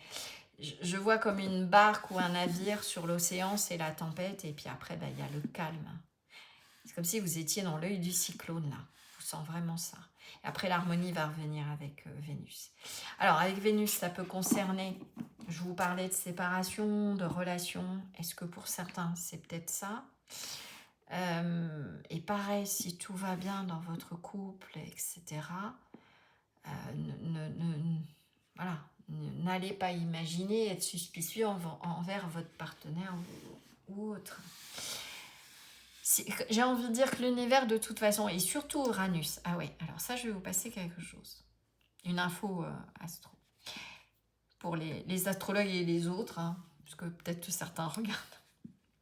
je vois comme une barque ou un navire sur l'océan, c'est la tempête, et puis après, il y a le calme. C'est comme si vous étiez dans l'œil du cyclone, là. Je sens vraiment ça. Et après, l'harmonie va revenir avec Vénus. Alors, avec Vénus, ça peut concerner, je vous parlais de séparation, de relation. Est-ce que pour certains, c'est peut-être ça? Et pareil, si tout va bien dans votre couple, etc., voilà, n'allez pas imaginer être suspicieux envers votre partenaire ou autre. J'ai envie de dire que l'univers, de toute façon, et surtout Uranus, ah ouais, alors ça, je vais vous passer quelque chose. Une info astro. Pour les astrologues et les autres, hein, parce que peut-être que certains regardent,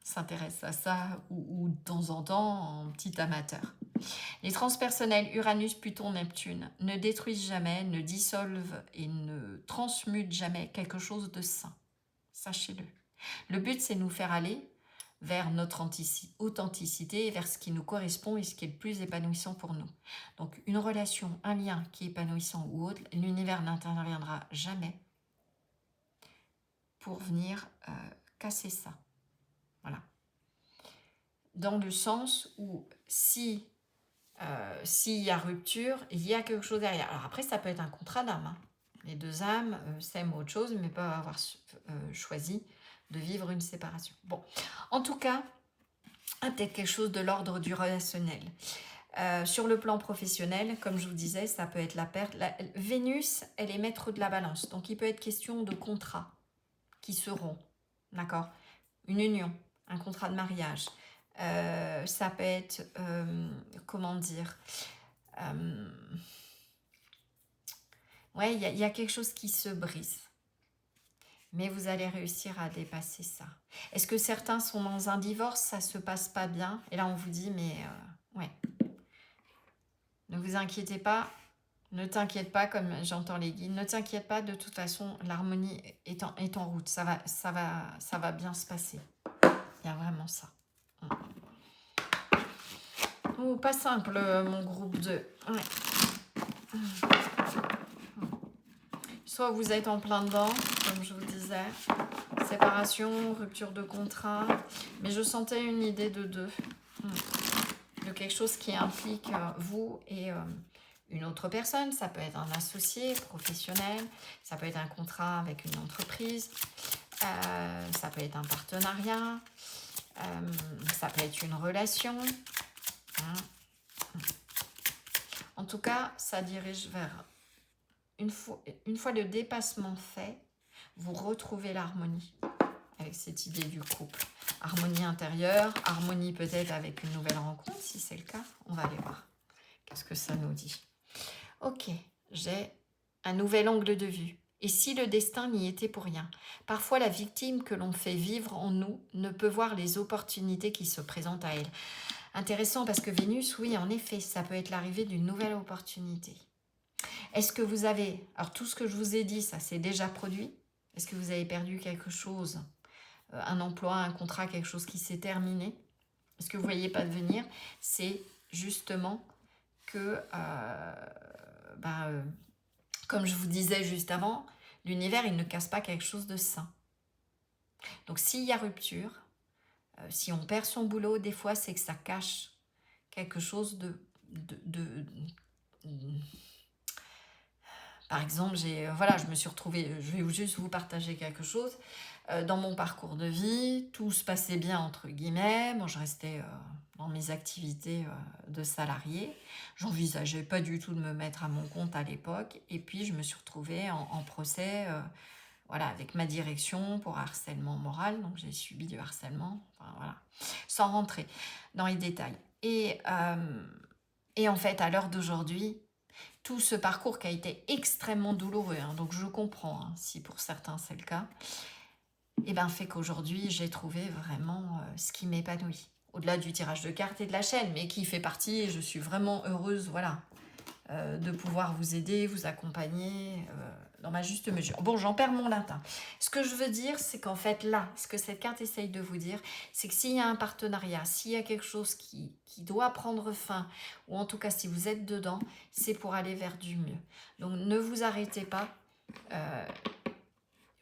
s'intéressent à ça, ou de temps en temps, en petit amateur. Les transpersonnels Uranus, Pluton, Neptune ne détruisent jamais, ne dissolvent et ne transmutent jamais quelque chose de sain. Sachez-le. Le but, c'est de nous faire aller vers notre authenticité, vers ce qui nous correspond et ce qui est le plus épanouissant pour nous. Donc, une relation, un lien qui est épanouissant ou autre, l'univers n'interviendra jamais pour venir casser ça. Voilà. Dans le sens où s'il y a rupture, il y a quelque chose derrière. Alors après, ça peut être un contrat d'âme. Hein. Les deux âmes s'aiment autre chose, mais peuvent avoir choisi de vivre une séparation. Bon, en tout cas, peut-être quelque chose de l'ordre du relationnel. Sur le plan professionnel, comme je vous disais, ça peut être la perte. Vénus, elle est maître de la balance. Donc, il peut être question de contrats qui seront, d'accord? Une union, un contrat de mariage. Ça peut être, comment dire... ouais, il y a quelque chose qui se brise. Mais vous allez réussir à dépasser ça. Est-ce que certains sont dans un divorce, ça se passe pas bien? Et là, on vous dit, mais ouais, ne vous inquiétez pas, ne t'inquiète pas, comme j'entends les guides, ne t'inquiète pas, de toute façon, l'harmonie est en route, ça va bien se passer. Il y a vraiment ça. Oh, pas simple, mon groupe 2. Ouais. Soit vous êtes en plein dedans, comme je vous disais, séparation, rupture de contrat, mais je sentais une idée de deux, de quelque chose qui implique vous et une autre personne. Ça peut être un associé professionnel, ça peut être un contrat avec une entreprise, ça peut être un partenariat, ça peut être une relation. En tout cas, ça dirige vers, une fois le dépassement fait, vous retrouvez l'harmonie avec cette idée du couple. Harmonie intérieure, harmonie peut-être avec une nouvelle rencontre, si c'est le cas. On va aller voir. Qu'est-ce que ça nous dit? Ok, j'ai un nouvel angle de vue. Et si le destin n'y était pour rien? Parfois, la victime que l'on fait vivre en nous ne peut voir les opportunités qui se présentent à elle. Intéressant parce que Vénus, oui, en effet, ça peut être l'arrivée d'une nouvelle opportunité. Est-ce que vous avez... Alors, tout ce que je vous ai dit, ça s'est déjà produit? Est-ce que vous avez perdu quelque chose? Un emploi, un contrat, quelque chose qui s'est terminé? Est-ce que vous ne voyez pas devenir? C'est justement que, comme je vous disais juste avant, l'univers, il ne casse pas quelque chose de sain. Donc, s'il y a rupture, si on perd son boulot, des fois, c'est que ça cache quelque chose de par exemple, je me suis retrouvée, je vais juste vous partager quelque chose. Dans mon parcours de vie, tout se passait bien entre guillemets. Moi, je restais dans mes activités de salarié. J'envisageais pas du tout de me mettre à mon compte à l'époque. Et puis, je me suis retrouvée en procès avec ma direction pour harcèlement moral. Donc, j'ai subi du harcèlement, sans rentrer dans les détails. Et en fait, à l'heure d'aujourd'hui, tout ce parcours qui a été extrêmement douloureux, donc je comprends si pour certains c'est le cas, fait qu'aujourd'hui j'ai trouvé vraiment ce qui m'épanouit. Au-delà du tirage de cartes et de la chaîne, mais qui fait partie, et je suis vraiment heureuse de pouvoir vous aider, vous accompagner dans ma juste mesure. Bon, j'en perds mon latin. Ce que je veux dire, c'est qu'en fait là, ce que cette carte essaye de vous dire, c'est que s'il y a un partenariat, s'il y a quelque chose qui doit prendre fin, ou en tout cas si vous êtes dedans, c'est pour aller vers du mieux. Donc ne vous arrêtez pas.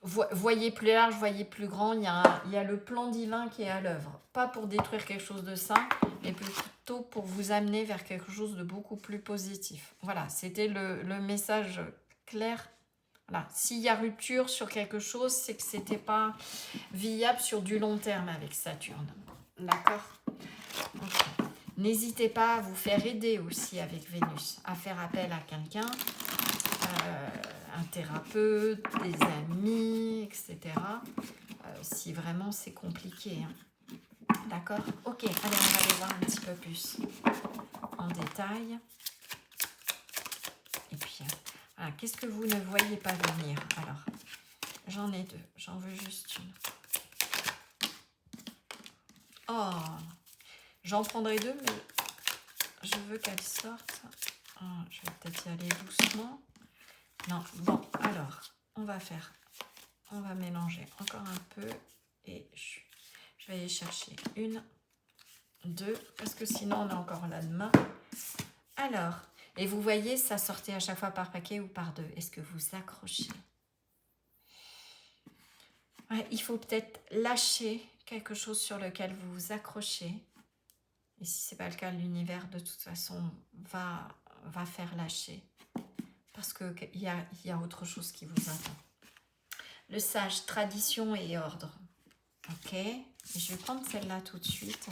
Voyez plus large, voyez plus grand, il y a le plan divin qui est à l'œuvre. Pas pour détruire quelque chose de sain, mais plutôt pour vous amener vers quelque chose de beaucoup plus positif. Voilà, c'était le message clair. Voilà. S'il y a rupture sur quelque chose, c'est que c'était pas viable sur du long terme avec Saturne. D'accord ? Okay. N'hésitez pas à vous faire aider aussi avec Vénus, à faire appel à quelqu'un. Un thérapeute, des amis, etc. Si vraiment c'est compliqué. D'accord? Ok, allez, on va aller voir un petit peu plus en détail. Et puis, voilà, qu'est-ce que vous ne voyez pas venir? Alors, j'en ai deux, j'en veux juste une. Oh, j'en prendrai deux, mais je veux qu'elles sortent. Oh, je vais peut-être y aller doucement. Non, bon, alors, on va mélanger encore un peu et je vais aller chercher une, deux, parce que sinon on est encore là demain. Alors, et vous voyez, ça sortait à chaque fois par paquet ou par deux. Est-ce que vous accrochez? Ouais, il faut peut-être lâcher quelque chose sur lequel vous vous accrochez. Et si ce n'est pas le cas, l'univers de toute façon va faire lâcher. Parce qu'il y a autre chose qui vous attend. Le sage, tradition et ordre. Ok, je vais prendre celle-là tout de suite.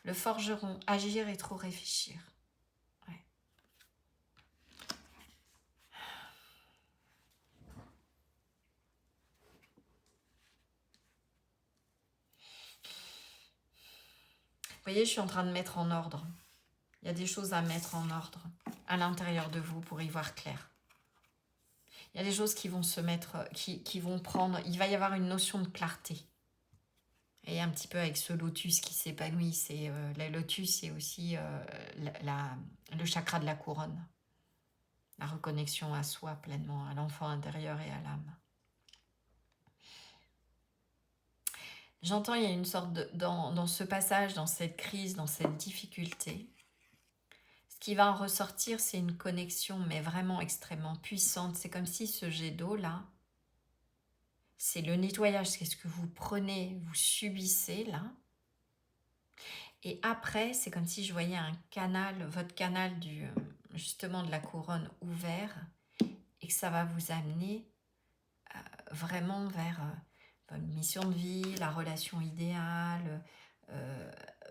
Le forgeron, agir et trop réfléchir. Ouais. Vous voyez, je suis en train de mettre en ordre. Il y a des choses à mettre en ordre à l'intérieur de vous pour y voir clair. Il y a des choses qui vont se mettre, qui vont prendre, il va y avoir une notion de clarté. Et un petit peu avec ce lotus qui s'épanouit, c'est le lotus, c'est aussi le chakra de la couronne. La reconnexion à soi pleinement, à l'enfant intérieur et à l'âme. J'entends, il y a une sorte de, dans ce passage, dans cette crise, dans cette difficulté, ce qui va en ressortir, c'est une connexion, mais vraiment extrêmement puissante. C'est comme si ce jet d'eau là, c'est le nettoyage, c'est ce que vous prenez, vous subissez là. Et après, c'est comme si je voyais un canal, votre canal justement de la couronne ouvert, et que ça va vous amener vraiment vers une mission de vie, la relation idéale,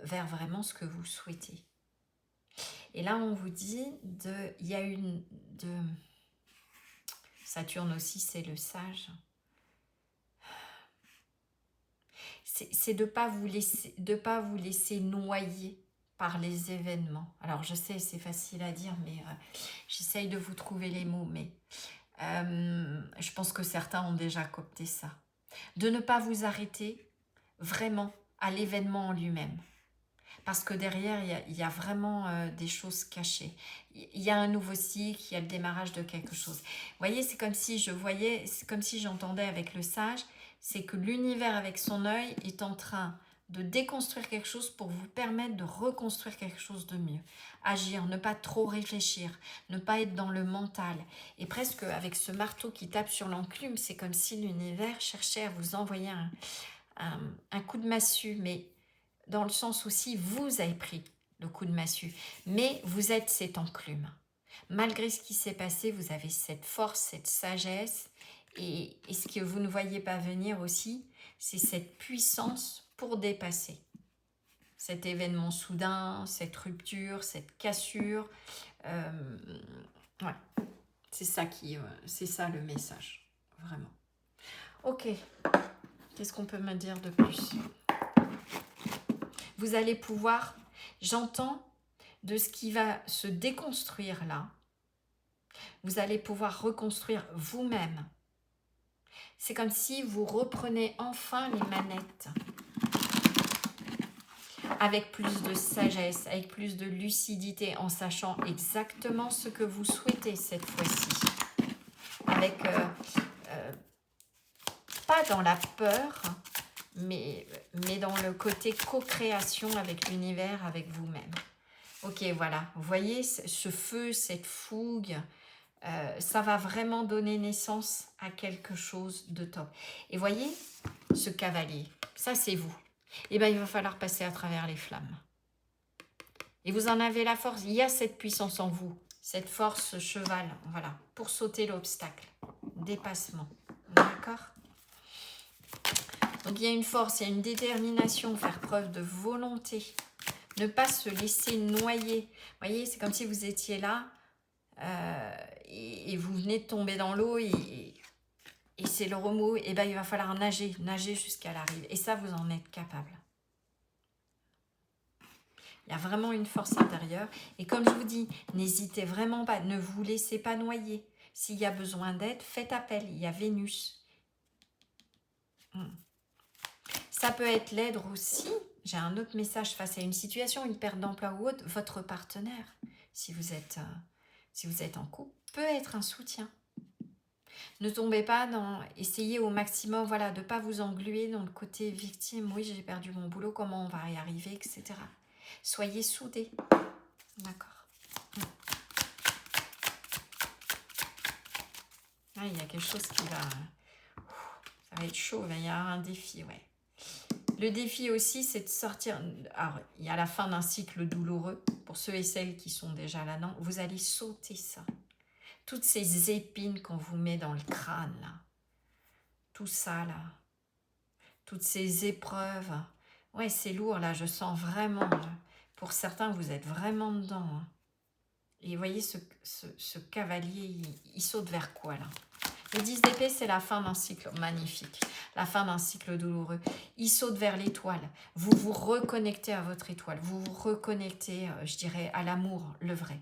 vers vraiment ce que vous souhaitez. Et là, on vous dit, il y a Saturne aussi, c'est le sage. C'est de ne pas vous laisser noyer par les événements. Alors, je sais, c'est facile à dire, mais j'essaye de vous trouver les mots, mais je pense que certains ont déjà coopté ça. De ne pas vous arrêter vraiment à l'événement en lui-même. Parce que derrière, il y a vraiment des choses cachées. Il y a un nouveau cycle, il y a le démarrage de quelque chose. Vous voyez, c'est comme si je voyais, c'est comme si j'entendais avec le sage, c'est que l'univers avec son œil est en train de déconstruire quelque chose pour vous permettre de reconstruire quelque chose de mieux. Agir, ne pas trop réfléchir, ne pas être dans le mental. Et presque avec ce marteau qui tape sur l'enclume, c'est comme si l'univers cherchait à vous envoyer un coup de massue, mais dans le sens aussi, vous avez pris le coup de massue, mais vous êtes cette enclume. Malgré ce qui s'est passé, vous avez cette force, cette sagesse, et ce que vous ne voyez pas venir aussi, c'est cette puissance pour dépasser cet événement soudain, cette rupture, cette cassure. Ouais, c'est ça le message, vraiment. Ok, qu'est-ce qu'on peut me dire de plus ? Vous allez pouvoir, j'entends de ce qui va se déconstruire là, vous allez pouvoir reconstruire vous-même. C'est comme si vous reprenez enfin les manettes avec plus de sagesse, avec plus de lucidité, en sachant exactement ce que vous souhaitez cette fois-ci. Avec, pas dans la peur, mais dans le côté co-création avec l'univers, avec vous-même. Ok, voilà, vous voyez ce feu, cette fougue, ça va vraiment donner naissance à quelque chose de top. Et voyez, ce cavalier, ça c'est vous. Et bien il va falloir passer à travers les flammes. Et vous en avez la force, il y a cette puissance en vous, cette force cheval, voilà, pour sauter l'obstacle, dépassement, d'accord ? Donc il y a une force, il y a une détermination, faire preuve de volonté, ne pas se laisser noyer. Vous voyez, c'est comme si vous étiez là et vous venez de tomber dans l'eau et c'est le remous. Et ben il va falloir nager jusqu'à la rive. Et ça, vous en êtes capable. Il y a vraiment une force intérieure. Et comme je vous dis, n'hésitez vraiment pas, ne vous laissez pas noyer. S'il y a besoin d'aide, faites appel. Il y a Vénus. Ça peut être l'aide aussi. J'ai un autre message face à une situation, une perte d'emploi ou autre. Votre partenaire, si vous êtes en couple, peut être un soutien. Ne tombez pas dans... Essayez au maximum, voilà, de ne pas vous engluer dans le côté victime. Oui, j'ai perdu mon boulot, comment on va y arriver, etc. Soyez soudés. D'accord. Ah, il y a quelque chose qui va... Ça va être chaud, il va y avoir un défi, ouais. Le défi aussi, c'est de sortir... Alors, il y a la fin d'un cycle douloureux. Pour ceux et celles qui sont déjà là-dedans, vous allez sauter ça. Toutes ces épines qu'on vous met dans le crâne, là. Tout ça, là. Toutes ces épreuves. Ouais, c'est lourd, là. Je sens vraiment... Là. Pour certains, vous êtes vraiment dedans. Hein. Et vous voyez, ce cavalier, il saute vers quoi, là ? Le 10 d'épée, c'est la fin d'un cycle magnifique, la fin d'un cycle douloureux. Il saute vers l'étoile. Vous vous reconnectez à votre étoile. Vous vous reconnectez, je dirais, à l'amour, le vrai.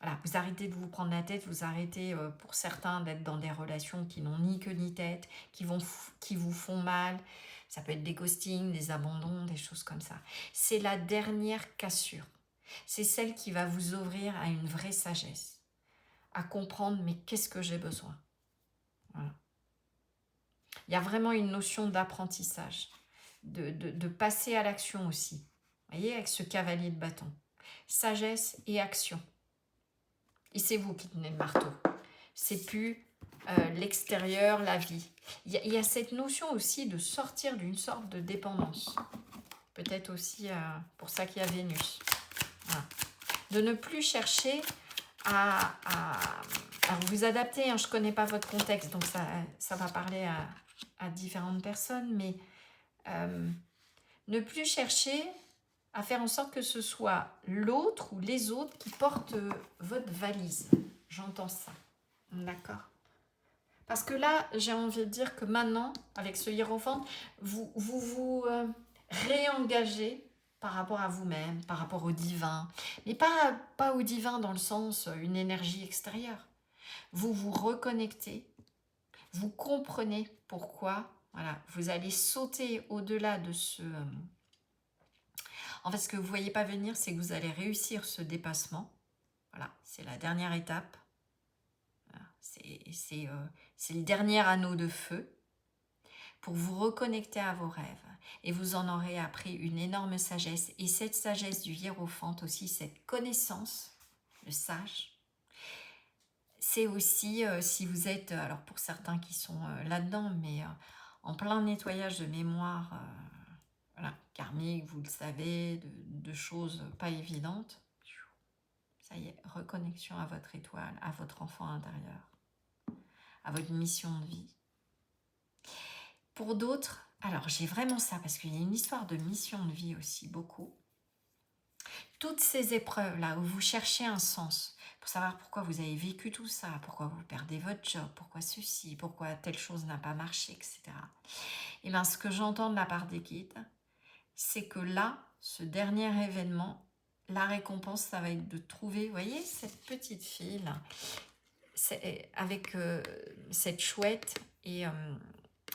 Voilà, vous arrêtez de vous prendre la tête, vous arrêtez pour certains d'être dans des relations qui n'ont ni queue ni tête, qui vous font mal. Ça peut être des ghostings, des abandons, des choses comme ça. C'est la dernière cassure. C'est celle qui va vous ouvrir à une vraie sagesse, à comprendre mais qu'est-ce que j'ai besoin. Voilà. Il y a vraiment une notion d'apprentissage, de passer à l'action aussi. Vous voyez, avec ce cavalier de bâton. Sagesse et action. Et c'est vous qui tenez le marteau. C'est plus l'extérieur, la vie. Il y a cette notion aussi de sortir d'une sorte de dépendance. Peut-être aussi pour ça qu'il y a Vénus. Voilà. De ne plus chercher à vous adapter. Hein. Je ne connais pas votre contexte, donc ça va parler à différentes personnes, mais ne plus chercher à faire en sorte que ce soit l'autre ou les autres qui portent votre valise. J'entends ça. D'accord. Parce que là, j'ai envie de dire que maintenant, avec ce hiérophante, vous réengagez par rapport à vous-même, par rapport au divin. Mais pas au divin dans le sens une énergie extérieure. Vous vous reconnectez, vous comprenez pourquoi. Voilà, vous allez sauter au-delà de ce... En fait, ce que vous ne voyez pas venir, c'est que vous allez réussir ce dépassement. Voilà, c'est la dernière étape. Voilà, c'est le dernier anneau de feu pour vous reconnecter à vos rêves. Et vous en aurez appris une énorme sagesse. Et cette sagesse du hiérophante aussi, cette connaissance, le sage, c'est aussi, si vous êtes, alors pour certains qui sont là-dedans, mais en plein nettoyage de mémoire, voilà, karmique, vous le savez, de choses pas évidentes, ça y est, reconnexion à votre étoile, à votre enfant intérieur, à votre mission de vie. Pour d'autres, alors j'ai vraiment ça, parce qu'il y a une histoire de mission de vie aussi, beaucoup. Toutes ces épreuves-là, où vous cherchez un sens, pour savoir pourquoi vous avez vécu tout ça, pourquoi vous perdez votre job, pourquoi ceci, pourquoi telle chose n'a pas marché, etc. Et bien, ce que j'entends de la part des guides, c'est que là, ce dernier événement, la récompense, ça va être de trouver, vous voyez, cette petite fille là, avec cette chouette et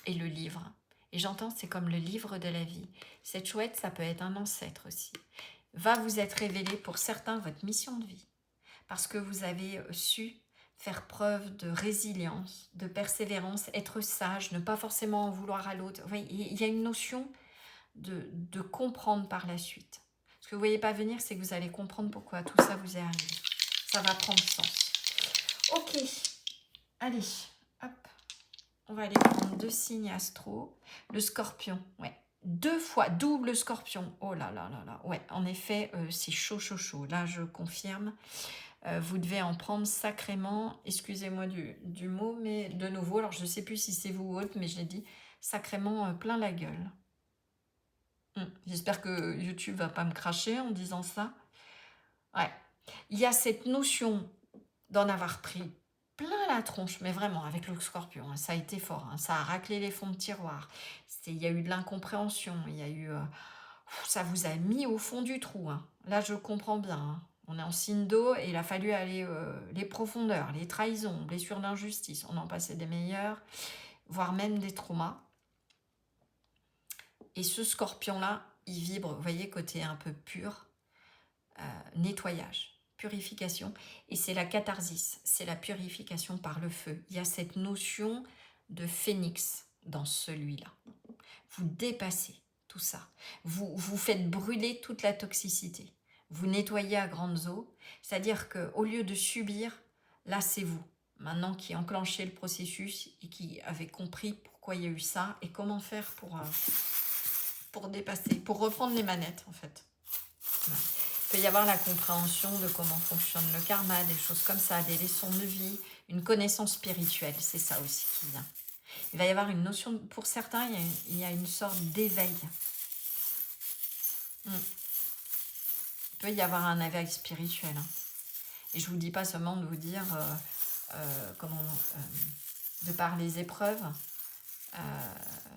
le livre. Et j'entends, c'est comme le livre de la vie. Cette chouette, ça peut être un ancêtre aussi. Va vous être révélé pour certains votre mission de vie. Parce que vous avez su faire preuve de résilience, de persévérance, être sage, ne pas forcément en vouloir à l'autre. Il y a une notion de comprendre par la suite. Ce que vous ne voyez pas venir, c'est que vous allez comprendre pourquoi tout ça vous est arrivé. Ça va prendre sens. Ok, allez, hop. On va aller prendre 2 signes astro. Le scorpion, ouais. 2 fois, double scorpion. Oh là là là là. Ouais, en effet, c'est chaud, chaud, chaud. Là, je confirme. Vous devez en prendre sacrément, excusez-moi du mot, mais de nouveau, alors je ne sais plus si c'est vous ou autre, mais je l'ai dit, sacrément plein la gueule. J'espère que YouTube va pas me cracher en disant ça. Ouais. Il y a cette notion d'en avoir pris plein la tronche, mais vraiment, avec le scorpion, hein, ça a été fort, hein, ça a raclé les fonds de tiroir. Il y a eu de l'incompréhension, il y a eu... ça vous a mis au fond du trou. Hein. Là, je comprends bien. Hein. On est en signe d'eau et il a fallu aller les profondeurs, les trahisons, blessures d'injustice. On en passait des meilleurs, voire même des traumas. Et ce scorpion-là, il vibre, vous voyez, côté un peu pur, nettoyage, purification. Et c'est la catharsis, c'est la purification par le feu. Il y a cette notion de phénix dans celui-là. Vous dépassez tout ça. Vous faites brûler toute la toxicité. Vous nettoyez à grandes eaux. C'est-à-dire qu'au lieu de subir, là, c'est vous. Maintenant qui enclenchez le processus et qui avez compris pourquoi il y a eu ça et comment faire pour dépasser, pour reprendre les manettes, en fait. Ouais. Il peut y avoir la compréhension de comment fonctionne le karma, des choses comme ça, des leçons de vie, une connaissance spirituelle, c'est ça aussi qui vient. Il va y avoir une notion, pour certains, il y a une sorte d'éveil. Il peut y avoir un éveil spirituel. Hein. Et je ne vous dis pas seulement de vous dire, de par les épreuves,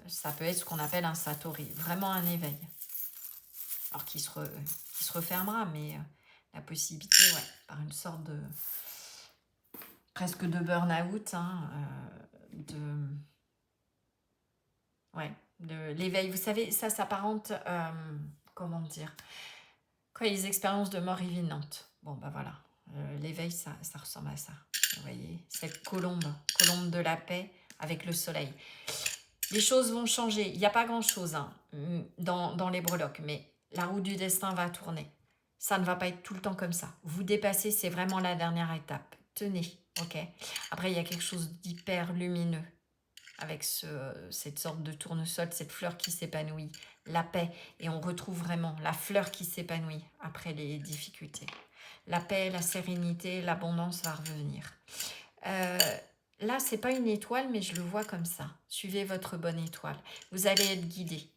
ça peut être ce qu'on appelle un satori, vraiment un éveil. Alors qui se refermera, mais la possibilité, ouais, par une sorte de presque de burn-out, hein, ouais, de l'éveil. Vous savez, ça s'apparente, comment dire, quand il y a les expériences de mort imminente. Bon, bah voilà, l'éveil, ça ressemble à ça. Vous voyez, cette colombe de la paix avec le soleil. Les choses vont changer. Il n'y a pas grand-chose hein, dans les breloques, mais la roue du destin va tourner. Ça ne va pas être tout le temps comme ça. Vous dépassez, c'est vraiment la dernière étape. Tenez, ok. Après, il y a quelque chose d'hyper lumineux avec cette sorte de tournesol, cette fleur qui s'épanouit, la paix. Et on retrouve vraiment la fleur qui s'épanouit après les difficultés. La paix, la sérénité, l'abondance va revenir. Là, c'est pas une étoile, mais je le vois comme ça. Suivez votre bonne étoile. Vous allez être guidé.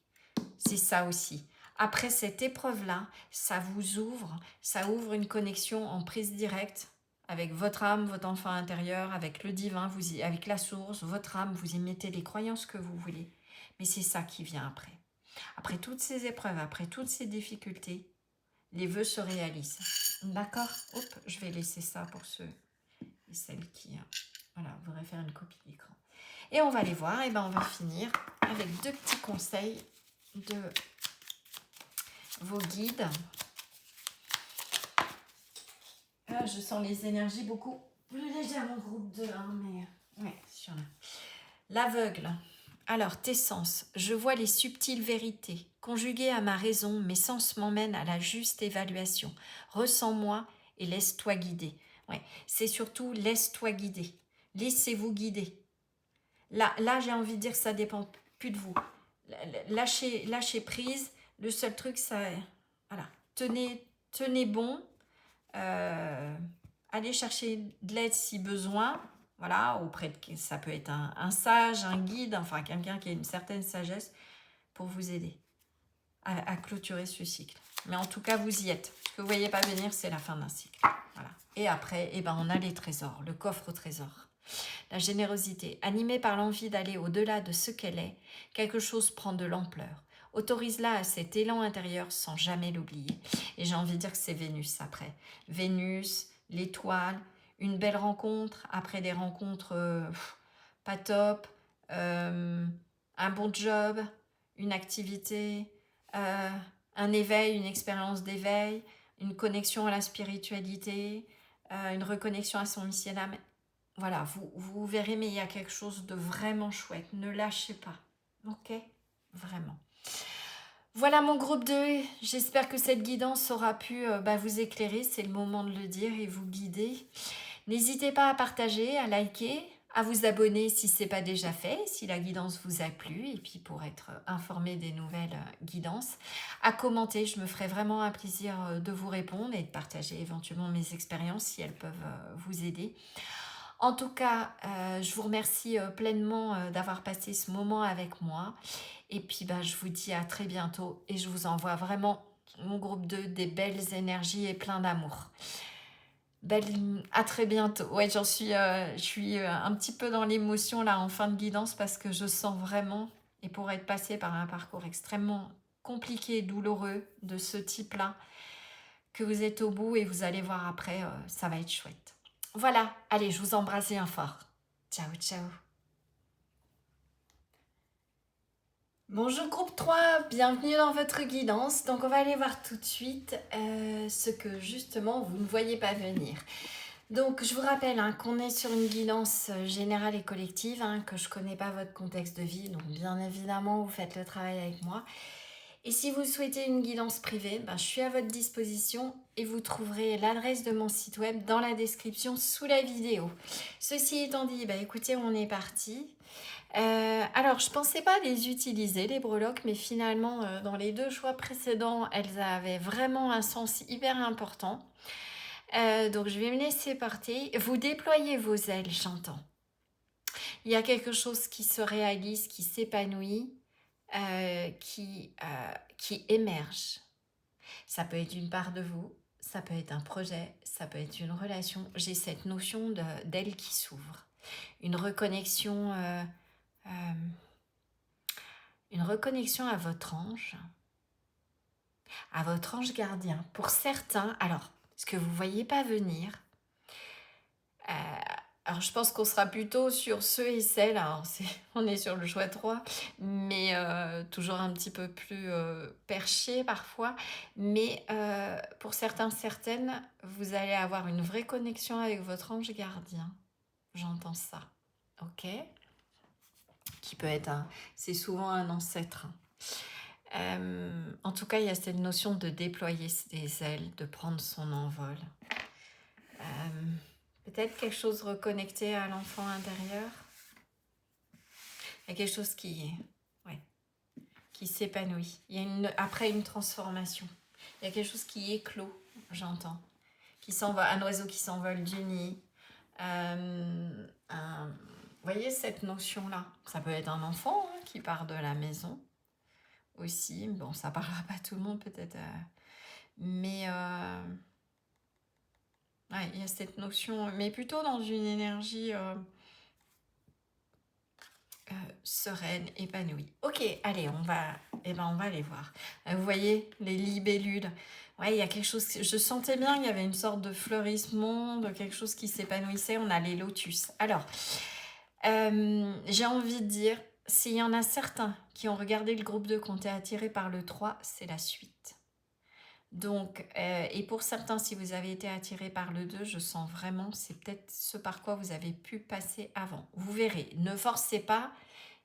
C'est ça aussi. Après cette épreuve-là, ça ouvre une connexion en prise directe avec votre âme, votre enfant intérieur, avec le divin, avec la source, votre âme, vous y mettez les croyances que vous voulez. Mais c'est ça qui vient après. Après toutes ces épreuves, après toutes ces difficultés, les vœux se réalisent. D'accord? Hop, je vais laisser ça pour ceux et celles qui... Voilà, voudraient faire une copie d'écran. Et on va les voir, et ben on va finir avec 2 petits conseils de vos guides. Là, je sens les énergies beaucoup plus légères en groupe 2, hein, mais ouais, sur l'aveugle. Alors, tes sens, je vois les subtiles vérités. Conjuguées à ma raison, mes sens m'emmènent à la juste évaluation. Ressens-moi et laisse-toi guider. Ouais, c'est surtout laisse-toi guider. Laissez-vous guider. Là j'ai envie de dire que ça dépend plus de vous. Lâchez prise. Le seul truc, voilà, tenez bon. Allez chercher de l'aide si besoin. Voilà, ça peut être un sage, un guide, enfin quelqu'un qui a une certaine sagesse pour vous aider à clôturer ce cycle. Mais en tout cas, vous y êtes. Ce que vous ne voyez pas venir, c'est la fin d'un cycle. Voilà. Et après, on a les trésors, le coffre au trésor. La générosité, animée par l'envie d'aller au-delà de ce qu'elle est, quelque chose prend de l'ampleur. Autorise-la à cet élan intérieur sans jamais l'oublier. Et j'ai envie de dire que c'est Vénus après. Vénus, l'étoile, une belle rencontre, après des rencontres pas top, un bon job, une activité, un éveil, une expérience d'éveil, une connexion à la spiritualité, une reconnexion à son mission d'âme. Voilà, vous verrez, mais il y a quelque chose de vraiment chouette. Ne lâchez pas, ok? Vraiment. Voilà mon groupe 2. J'espère que cette guidance aura pu vous éclairer. C'est le moment de le dire et vous guider. N'hésitez pas à partager, à liker, à vous abonner si ce n'est pas déjà fait, si la guidance vous a plu, et puis pour être informé des nouvelles guidances, à commenter. Je me ferai vraiment un plaisir de vous répondre et de partager éventuellement mes expériences si elles peuvent vous aider. En tout cas, je vous remercie pleinement d'avoir passé ce moment avec moi. Et puis, je vous dis à très bientôt. Et je vous envoie vraiment, mon groupe 2, des belles énergies et plein d'amour. À très bientôt. Ouais, je suis un petit peu dans l'émotion là en fin de guidance parce que je sens vraiment, et pour être passé par un parcours extrêmement compliqué et douloureux de ce type-là, que vous êtes au bout et vous allez voir après, ça va être chouette. Voilà, allez, je vous embrasse bien fort. Ciao, ciao. Bonjour groupe 3, bienvenue dans votre guidance. Donc on va aller voir tout de suite ce que justement vous ne voyez pas venir. Donc je vous rappelle qu'on est sur une guidance générale et collective, que je ne connais pas votre contexte de vie. Donc bien évidemment, vous faites le travail avec moi. Et si vous souhaitez une guidance privée, je suis à votre disposition et vous trouverez l'adresse de mon site web dans la description sous la vidéo. Ceci étant dit, écoutez, on est parti. Alors, je ne pensais pas les utiliser, les breloques, mais finalement, dans les 2 choix précédents, elles avaient vraiment un sens hyper important. Donc, je vais me laisser porter. Vous déployez vos ailes, j'entends. Il y a quelque chose qui se réalise, qui s'épanouit. Qui émerge. Ça peut être une part de vous, ça peut être un projet, ça peut être une relation. J'ai cette notion d'aile qui s'ouvre. Une reconnexion à votre ange gardien. Pour certains, alors ce que vous ne voyez pas venir. Euh, alors, je pense qu'on sera plutôt sur ceux et celles, alors on est sur le choix 3, mais toujours un petit peu plus perché parfois. Mais pour certains, certaines, vous allez avoir une vraie connexion avec votre ange gardien. J'entends ça, ok? Qui peut être c'est souvent un ancêtre. En tout cas, il y a cette notion de déployer ses ailes, de prendre son envol. Peut-être quelque chose reconnecté à l'enfant intérieur. Il y a quelque chose qui s'épanouit. Il y a après une transformation. Il y a quelque chose qui éclot, j'entends. Qui s'envole, un oiseau qui s'envole du nid. Vous voyez cette notion-là? Ça peut être un enfant qui part de la maison aussi. Bon, ça parlera pas à tout le monde peut-être. Mais il y a cette notion, mais plutôt dans une énergie sereine, épanouie. Ok, allez, on va aller voir. Vous voyez, les libellules. Ouais, il y a quelque chose, je sentais bien qu'il y avait une sorte de fleurissement, de quelque chose qui s'épanouissait. On a les lotus. Alors, j'ai envie de dire, s'il y en a certains qui ont regardé le groupe 2 qui ont été attirés par le 3, c'est la suite. Donc, et pour certains, si vous avez été attiré par le 2, je sens vraiment, c'est peut-être ce par quoi vous avez pu passer avant. Vous verrez, ne forcez pas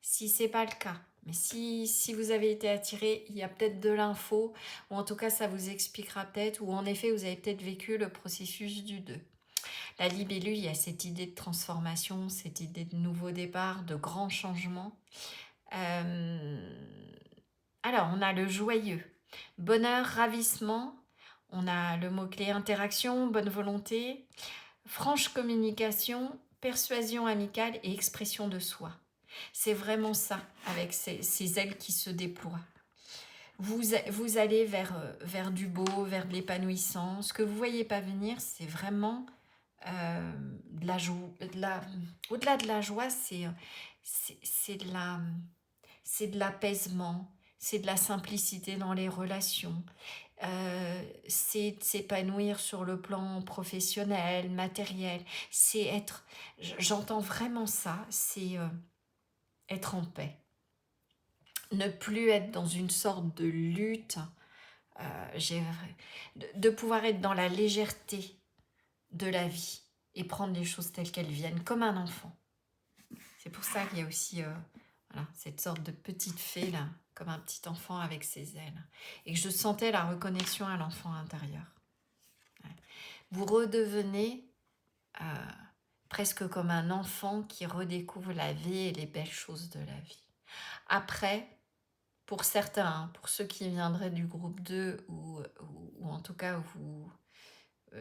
si ce n'est pas le cas. Mais si vous avez été attiré, il y a peut-être de l'info, ou en tout cas, ça vous expliquera peut-être, ou en effet, vous avez peut-être vécu le processus du 2. La libellule, il y a cette idée de transformation, cette idée de nouveau départ, de grand changement. Alors, on a le joyeux. Bonheur, ravissement, on a le mot-clé interaction, bonne volonté, franche communication, persuasion amicale et expression de soi. C'est vraiment ça, avec ces ailes qui se déploient. Vous allez vers du beau, vers de l'épanouissement. Ce que vous ne voyez pas venir, c'est vraiment de la joie. Au-delà de la joie, c'est de l'apaisement, c'est de la simplicité dans les relations, c'est de s'épanouir sur le plan professionnel, matériel, c'est être, j'entends vraiment ça, c'est être en paix. Ne plus être dans une sorte de lutte, de pouvoir être dans la légèreté de la vie et prendre les choses telles qu'elles viennent, comme un enfant. C'est pour ça qu'il y a aussi cette sorte de petite fée là, comme un petit enfant avec ses ailes. Et que je sentais la reconnexion à l'enfant intérieur. Vous redevenez presque comme un enfant qui redécouvre la vie et les belles choses de la vie. Après, pour certains, pour ceux qui viendraient du groupe 2 ou en tout cas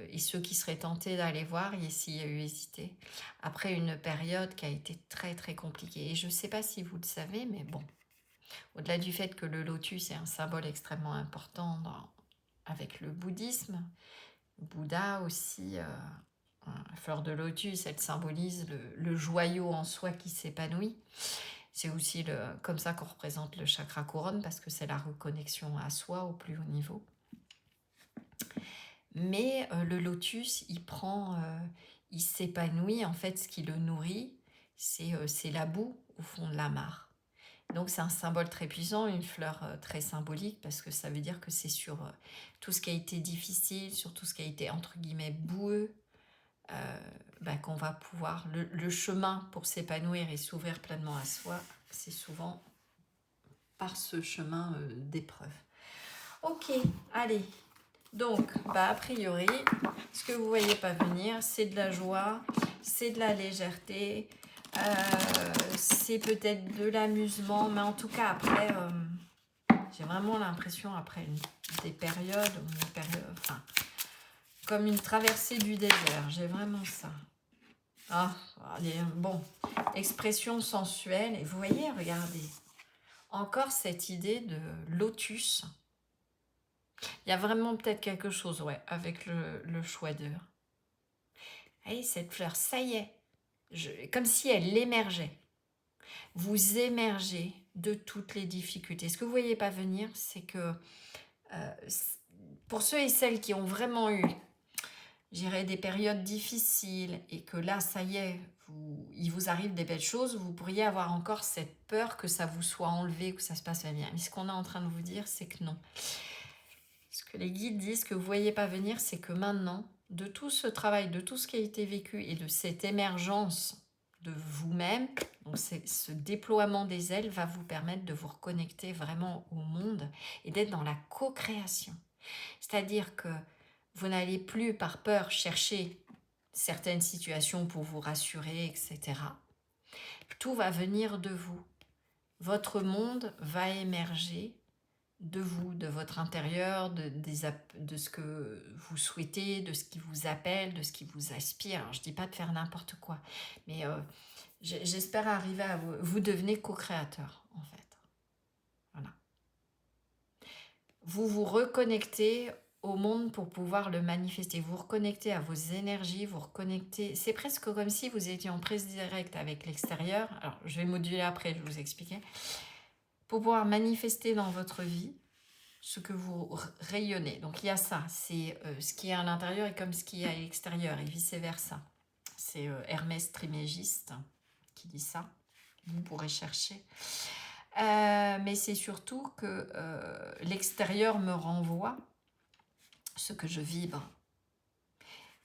et ceux qui seraient tentés d'aller voir, et s'il y a eu hésité, après une période qui a été très très compliquée. Et je ne sais pas si vous le savez, mais bon, au-delà du fait que le lotus est un symbole extrêmement important avec le bouddhisme, le Bouddha aussi, la fleur de lotus, elle symbolise le joyau en soi qui s'épanouit. C'est aussi comme ça qu'on représente le chakra couronne, parce que c'est la reconnexion à soi au plus haut niveau. Mais le lotus, il s'épanouit. En fait, ce qui le nourrit, c'est la boue au fond de la mare. Donc, c'est un symbole très puissant, une fleur très symbolique, parce que ça veut dire que c'est sur tout ce qui a été difficile, sur tout ce qui a été, entre guillemets, boueux, qu'on va pouvoir... Le chemin pour s'épanouir et s'ouvrir pleinement à soi, c'est souvent par ce chemin d'épreuve. Ok, allez. Donc, a priori, ce que vous ne voyez pas venir, c'est de la joie, c'est de la légèreté, c'est peut-être de l'amusement, mais en tout cas, après, j'ai vraiment l'impression, après des périodes, comme une traversée du désert, j'ai vraiment ça. Expression sensuelle, et vous voyez, regardez, encore cette idée de lotus. Il y a vraiment peut-être quelque chose, avec le choix d'heure. Hey, cette fleur, ça y est, comme si elle émergeait. Vous émergez de toutes les difficultés. Ce que vous ne voyez pas venir, c'est que pour ceux et celles qui ont vraiment eu j'irais des périodes difficiles et que là, ça y est, il vous arrive des belles choses, vous pourriez avoir encore cette peur que ça vous soit enlevé, que ça se passe bien. Mais ce qu'on est en train de vous dire, c'est que non. Ce que les guides disent que vous ne voyez pas venir, c'est que maintenant, de tout ce travail, de tout ce qui a été vécu et de cette émergence de vous-même, donc ce déploiement des ailes va vous permettre de vous reconnecter vraiment au monde et d'être dans la co-création. C'est-à-dire que vous n'allez plus par peur chercher certaines situations pour vous rassurer, etc. Tout va venir de vous. Votre monde va émerger de vous, de votre intérieur, de ce que vous souhaitez, de ce qui vous appelle, de ce qui vous aspire. Alors, je ne dis pas de faire n'importe quoi, mais j'espère arriver à vous. Vous devenez co-créateur, en fait. Voilà. Vous vous reconnectez au monde pour pouvoir le manifester. Vous reconnectez à vos énergies, vous reconnectez. C'est presque comme si vous étiez en prise directe avec l'extérieur. Alors, je vais moduler après, je vais vous expliquer. Pour pouvoir manifester dans votre vie ce que vous rayonnez. Donc, il y a ça. C'est ce qui est à l'intérieur et comme ce qui est à l'extérieur et vice-versa. C'est Hermès Trismégiste qui dit ça. Vous pourrez chercher. Mais c'est surtout que l'extérieur me renvoie ce que je vibre.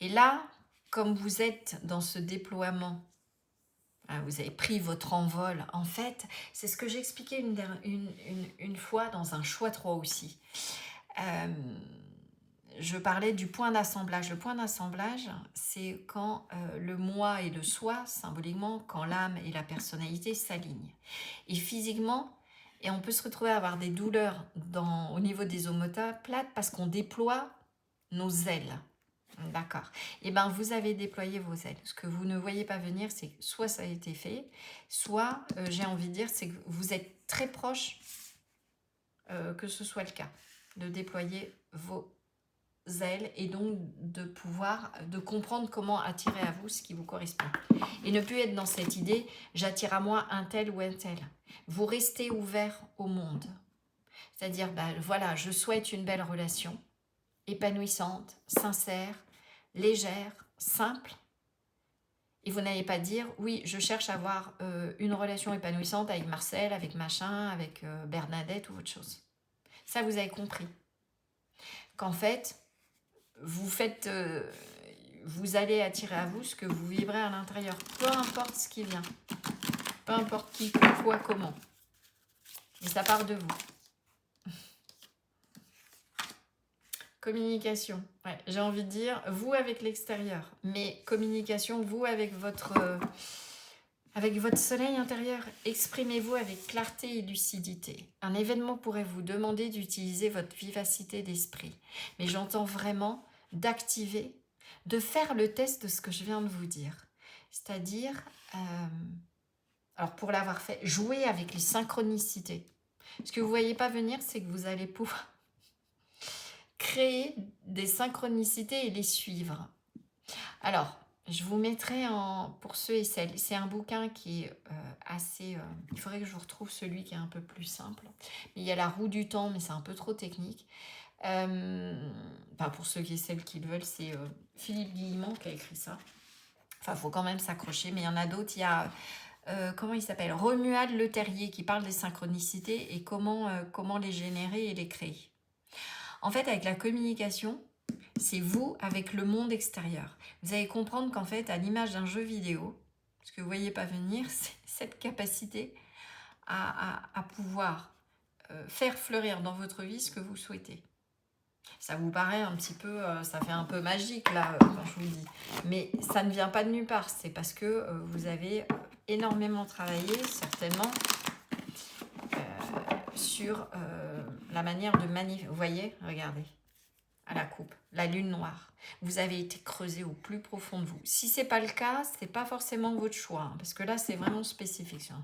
Et là, comme vous êtes dans ce déploiement, vous avez pris votre envol, en fait, c'est ce que j'expliquais une fois dans un choix 3 aussi. Je parlais du point d'assemblage. Le point d'assemblage, c'est quand le moi et le soi, symboliquement, quand l'âme et la personnalité s'alignent. Et physiquement, et on peut se retrouver à avoir des douleurs au niveau des omoplates parce qu'on déploie nos ailes. D'accord. Et bien, vous avez déployé vos ailes. Ce que vous ne voyez pas venir, c'est que soit ça a été fait, soit, j'ai envie de dire, c'est que vous êtes très proche que ce soit le cas, de déployer vos ailes et donc de comprendre comment attirer à vous ce qui vous correspond. Et ne plus être dans cette idée, j'attire à moi un tel ou un tel. Vous restez ouvert au monde. C'est-à-dire, voilà, je souhaite une belle relation, épanouissante, sincère, légère, simple. Et vous n'allez pas dire, oui, je cherche à avoir une relation épanouissante avec Marcel, avec machin, avec Bernadette ou autre chose. Ça, vous avez compris. Qu'en fait, vous allez attirer à vous ce que vous vibrez à l'intérieur. Peu importe ce qui vient. Peu importe qui, quoi, comment. Mais ça part de vous. Communication. Ouais, j'ai envie de dire, vous avec l'extérieur. Mais communication, vous avec votre soleil intérieur. Exprimez-vous avec clarté et lucidité. Un événement pourrait vous demander d'utiliser votre vivacité d'esprit. Mais j'entends vraiment d'activer, de faire le test de ce que je viens de vous dire. C'est-à-dire, alors pour l'avoir fait, jouer avec les synchronicités. Ce que vous ne voyez pas venir, c'est que vous allez pouvoir créer des synchronicités et les suivre. Alors, je vous mettrai pour ceux et celles, c'est un bouquin qui est assez... il faudrait que je vous retrouve celui qui est un peu plus simple. Il y a la roue du temps, mais c'est un peu trop technique. Pour ceux et celles qui le veulent, c'est Philippe Guillemont qui a écrit ça. Enfin, il faut quand même s'accrocher, mais il y en a d'autres. Il y a, comment il s'appelle, Romuald Le Terrier, qui parle des synchronicités et comment les générer et les créer. En fait, avec la communication, c'est vous avec le monde extérieur. Vous allez comprendre qu'en fait, à l'image d'un jeu vidéo, ce que vous ne voyez pas venir, c'est cette capacité à pouvoir faire fleurir dans votre vie ce que vous souhaitez. Ça vous paraît un petit peu, ça fait un peu magique là, quand je vous le dis. Mais ça ne vient pas de nulle part. C'est parce que vous avez énormément travaillé, certainement, sur la manière de manifester. Vous voyez, regardez, à la coupe, la lune noire. Vous avez été creusé au plus profond de vous. Si ce n'est pas le cas, ce n'est pas forcément votre choix, hein, parce que là, c'est vraiment spécifique. Hein.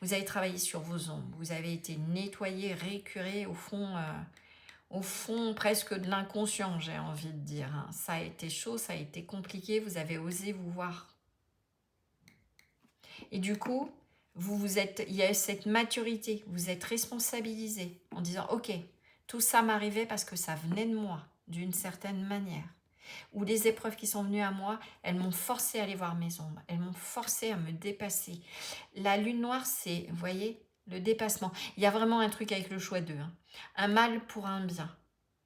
Vous avez travaillé sur vos ombres, vous avez été nettoyé, récuré au fond presque de l'inconscient, j'ai envie de dire. Hein. Ça a été chaud, ça a été compliqué, vous avez osé vous voir. Et du coup, il y a cette maturité, vous êtes responsabilisé en disant « Ok, tout ça m'arrivait parce que ça venait de moi, d'une certaine manière. ou les épreuves qui sont venues à moi, elles m'ont forcé à aller voir mes ombres, elles m'ont forcé à me dépasser. La lune noire, c'est, vous voyez, le dépassement. Il y a vraiment un truc avec le choix d'eux, hein. Un mal pour un bien.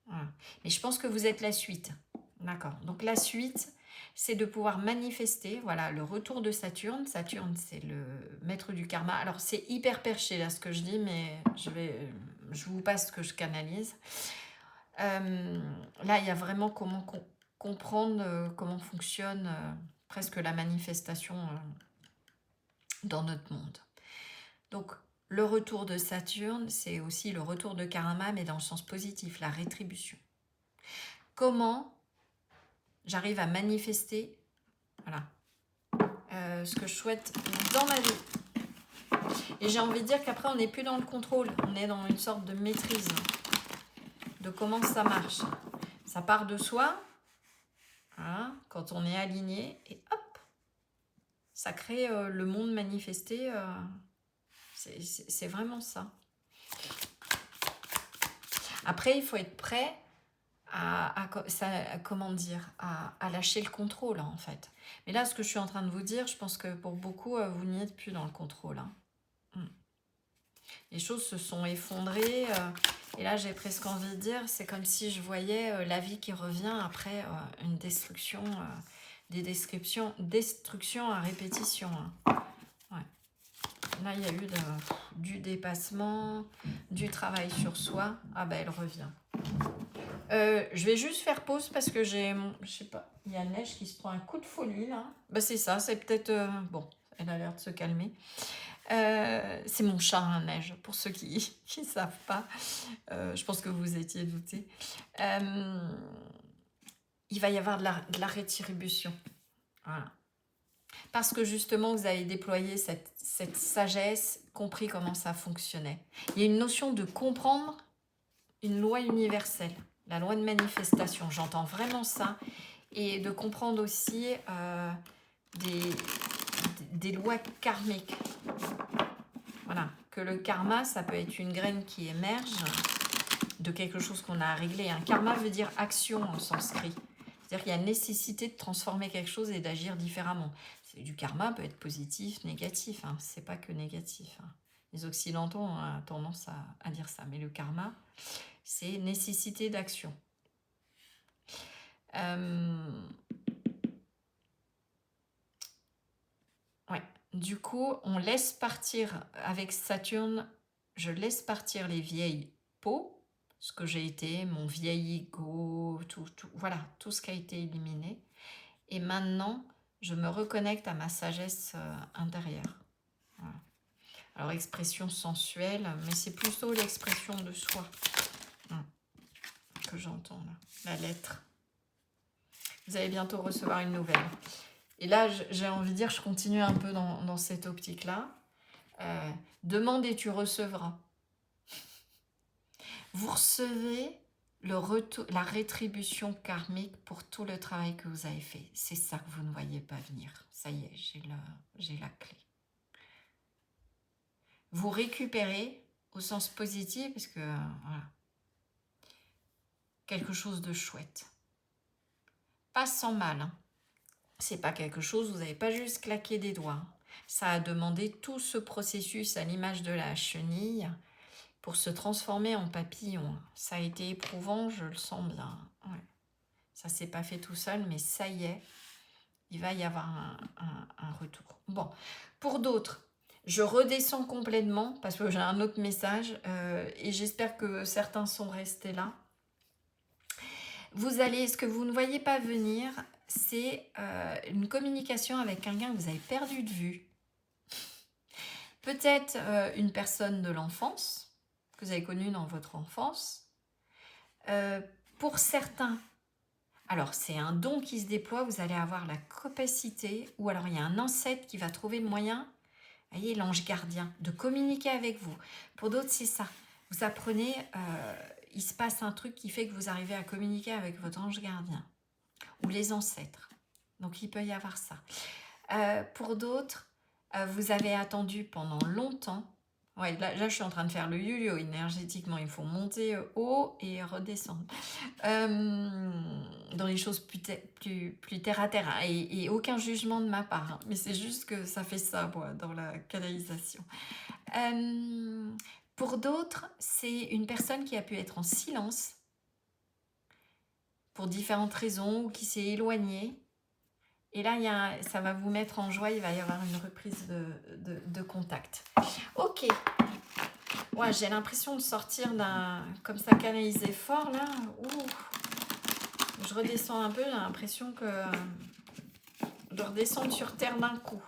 Voilà. Mais je pense que vous êtes la suite. D'accord. Donc la suite, c'est de pouvoir manifester, voilà, le retour de Saturne. Saturne, c'est le maître du karma. Alors c'est hyper perché là ce que je dis, mais je vous passe ce que je canalise. Là, il y a vraiment comment comprendre comment fonctionne presque la manifestation dans notre monde. Donc, le retour de Saturne, c'est aussi le retour de karma, mais dans le sens positif, la rétribution. Comment j'arrive à manifester, voilà, ce que je souhaite dans ma vie. Et j'ai envie de dire qu'après, on n'est plus dans le contrôle, on est dans une sorte de maîtrise de comment ça marche. Ça part de soi, voilà, quand on est aligné, et hop, ça crée le monde manifesté. C'est vraiment ça. Après, il faut être prêt comment dire, à lâcher le contrôle, hein, en fait. Mais là, ce que je suis en train de vous dire, je pense que pour beaucoup, vous n'y êtes plus dans le contrôle, hein. Les choses se sont effondrées. Et là, j'ai presque envie de dire, c'est comme si je voyais la vie qui revient après une destruction, des destructions à répétition, hein. Ouais. Là, il y a eu du dépassement, du travail sur soi. Ah ben, elle revient. Je vais juste faire pause parce que je sais pas, il y a neige qui se prend un coup de folie là. Bah c'est ça, c'est peut-être, bon, elle a l'air de se calmer. C'est mon chat, hein, Neige, pour ceux qui ne savent pas. Je pense que vous étiez doutés. Il va y avoir de la rétribution. Voilà. Parce que justement, vous avez déployé cette sagesse, compris comment ça fonctionnait. Il y a une notion de comprendre une loi universelle, la loi de manifestation. J'entends vraiment ça. Et de comprendre aussi des lois karmiques. Voilà, que le karma, ça peut être une graine qui émerge de quelque chose qu'on a à régler. Un karma veut dire action en sanskrit. C'est-à-dire qu'il y a nécessité de transformer quelque chose et d'agir différemment. Du karma peut être positif, négatif, hein. C'est pas que négatif, hein. Les Occidentaux ont tendance à dire ça. Mais le karma, c'est nécessité d'action. Ouais. Du coup, on laisse partir avec Saturne, je laisse partir les vieilles peaux, ce que j'ai été, mon vieil ego, voilà, tout ce qui a été éliminé. Et maintenant, je me reconnecte à ma sagesse intérieure. Voilà. Alors, expression sensuelle, mais c'est plutôt l'expression de soi que j'entends là, la lettre. Vous allez bientôt recevoir une nouvelle. Et là, j'ai envie de dire, je continue un peu dans cette optique-là. Demande et tu recevras. Vous recevez la rétribution karmique pour tout le travail que vous avez fait. C'est ça que vous ne voyez pas venir. Ça y est, j'ai la clé. Vous récupérez au sens positif, parce que voilà, quelque chose de chouette. Pas sans mal, hein. C'est pas quelque chose, vous n'avez pas juste claqué des doigts. Ça a demandé tout ce processus à l'image de la chenille pour se transformer en papillon. Ça a été éprouvant, je le sens bien. Ouais. Ça ne s'est pas fait tout seul, mais ça y est, il va y avoir un retour. Bon, pour d'autres, je redescends complètement parce que j'ai un autre message et j'espère que certains sont restés là. Vous allez, ce que vous ne voyez pas venir, c'est une communication avec quelqu'un que vous avez perdu de vue. Peut-être une personne de l'enfance, que vous avez connue dans votre enfance. Pour certains, alors c'est un don qui se déploie, vous allez avoir la capacité, ou alors il y a un ancêtre qui va trouver le moyen, vous voyez, l'ange gardien, de communiquer avec vous. Pour d'autres, c'est ça. Vous apprenez, il se passe un truc qui fait que vous arrivez à communiquer avec votre ange gardien, ou les ancêtres. Donc il peut y avoir ça. Pour d'autres, vous avez attendu pendant longtemps Ouais, là, je suis en train de faire le yo-yo énergétiquement. Il faut monter haut et redescendre. Dans les choses plus terre à terre, hein, et aucun jugement de ma part, hein. Mais c'est juste que ça fait ça, moi, dans la canalisation. Pour d'autres, c'est une personne qui a pu être en silence pour différentes raisons ou qui s'est éloignée. Et là, ça va vous mettre en joie, il va y avoir une reprise de contact. Ok. Ouais, j'ai l'impression de sortir d'un... Comme ça, canalisé fort, là. Ouh. Je redescends un peu, j'ai l'impression que... de redescendre sur terre d'un coup.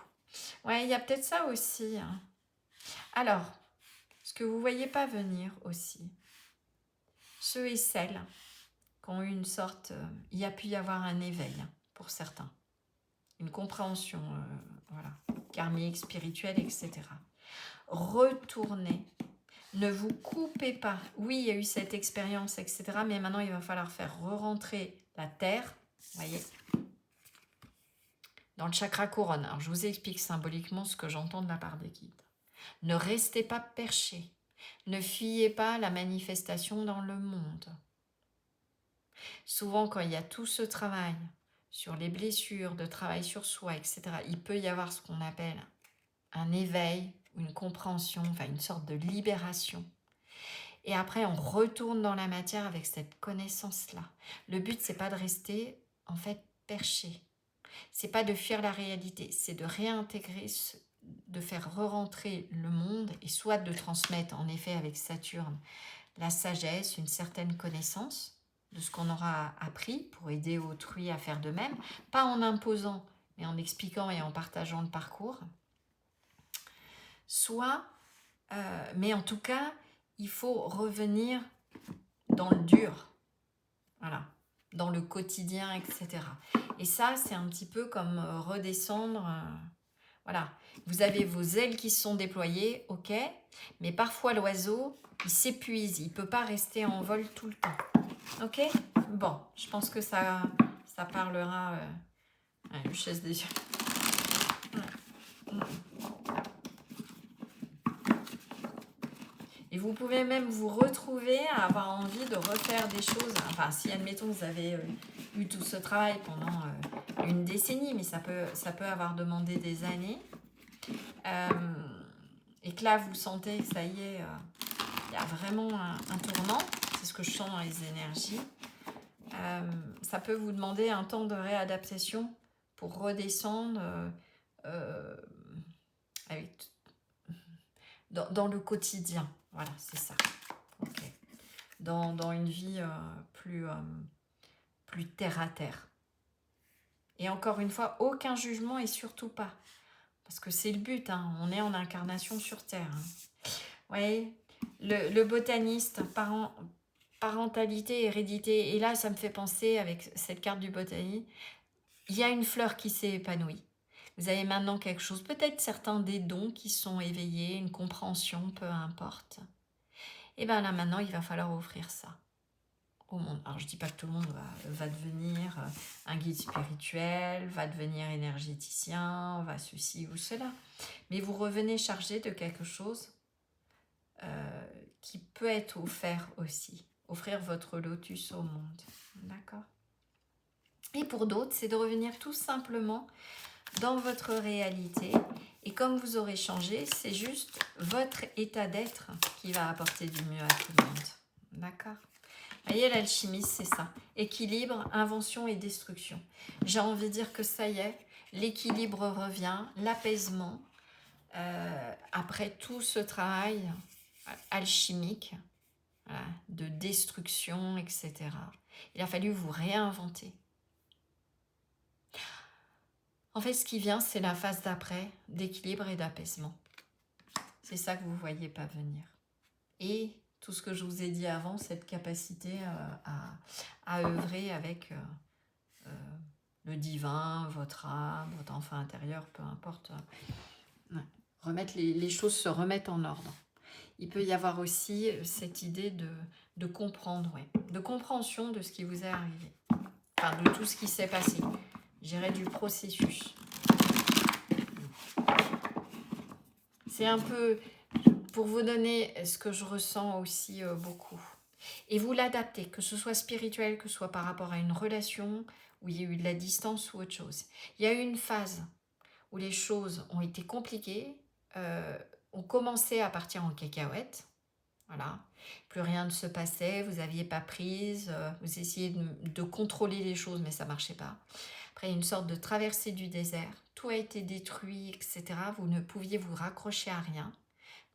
Ouais, il y a peut-être ça aussi, hein. Alors, ce que vous ne voyez pas venir aussi, ceux et celles qui ont eu une sorte... il y a pu y avoir un éveil, hein, pour certains. Une compréhension, voilà, karmique, spirituelle, etc. Retournez. Ne vous coupez pas. Oui, il y a eu cette expérience, etc. Mais maintenant, il va falloir faire re-rentrer la terre, voyez, dans le chakra couronne. Alors, je vous explique symboliquement ce que j'entends de la part des guides. Ne restez pas perché. Ne fuyez pas la manifestation dans le monde. Souvent, quand il y a tout ce travail sur les blessures, de travail sur soi, etc., il peut y avoir ce qu'on appelle un éveil, une compréhension, enfin une sorte de libération. Et après, on retourne dans la matière avec cette connaissance-là. Le but, c'est pas de rester, en fait, perché. C'est pas de fuir la réalité, c'est de réintégrer, de faire re-rentrer le monde et soit de transmettre, en effet, avec Saturne, la sagesse, une certaine connaissance de ce qu'on aura appris pour aider autrui à faire de même, pas en imposant, mais en expliquant et en partageant le parcours. Soit, mais en tout cas, il faut revenir dans le dur, voilà, dans le quotidien, etc. Et ça, c'est un petit peu comme redescendre, voilà. Vous avez vos ailes qui se sont déployées, ok, mais parfois l'oiseau, il s'épuise, il ne peut pas rester en vol tout le temps, ok. Bon, je pense que ça parlera, Duchesse des yeux. Et vous pouvez même vous retrouver à avoir envie de refaire des choses. Enfin, si, admettons, vous avez eu tout ce travail pendant une décennie, mais ça peut avoir demandé des années. Et que là, vous sentez que ça y est, il y a vraiment un tournant. C'est ce que je sens dans les énergies. Ça peut vous demander un temps de réadaptation pour redescendre avec, dans le quotidien. Voilà, c'est ça. Okay. Dans une vie plus terre à terre. Et encore une fois, aucun jugement et surtout pas. Parce que c'est le but, hein. On est en incarnation sur Terre. Hein. Ouais, le botaniste, parentalité, hérédité. Et là, ça me fait penser, avec cette carte du botaniste, il y a une fleur qui s'est épanouie. Vous avez maintenant quelque chose, peut-être certains des dons qui sont éveillés, une compréhension, peu importe. Et bien là, maintenant, il va falloir offrir ça au monde. Alors, je ne dis pas que tout le monde va devenir un guide spirituel, va devenir énergéticien, va ceci ou cela. Mais vous revenez chargé de quelque chose qui peut être offert aussi. Offrir votre lotus au monde. D'accord ? Et pour d'autres, c'est de revenir tout simplement dans votre réalité. Et comme vous aurez changé, c'est juste votre état d'être qui va apporter du mieux à tout le monde. D'accord ? Vous voyez, l'alchimie, c'est ça. Équilibre, invention et destruction. J'ai envie de dire que ça y est, l'équilibre revient, l'apaisement, après tout ce travail alchimique, voilà, de destruction, etc. Il a fallu vous réinventer. En fait, ce qui vient, c'est la phase d'après, d'équilibre et d'apaisement. C'est ça que vous ne voyez pas venir. Et tout ce que je vous ai dit avant, cette capacité à œuvrer avec le divin, votre âme, votre enfant intérieur, peu importe. Remettre les choses se remettent en ordre. Il peut y avoir aussi cette idée de comprendre, ouais, de compréhension de ce qui vous est arrivé. Enfin, de tout ce qui s'est passé. Je dirais du processus. C'est un peu... pour vous donner ce que je ressens aussi beaucoup. Et vous l'adaptez, que ce soit spirituel, que ce soit par rapport à une relation où il y a eu de la distance ou autre chose. Il y a eu une phase où les choses ont été compliquées, euh, ont commencé à partir en cacahuète. Voilà, plus rien ne se passait, vous n'aviez pas prise, vous essayez de contrôler les choses, mais ça ne marchait pas. Après, une sorte de traversée du désert, tout a été détruit, etc. Vous ne pouviez vous raccrocher à rien.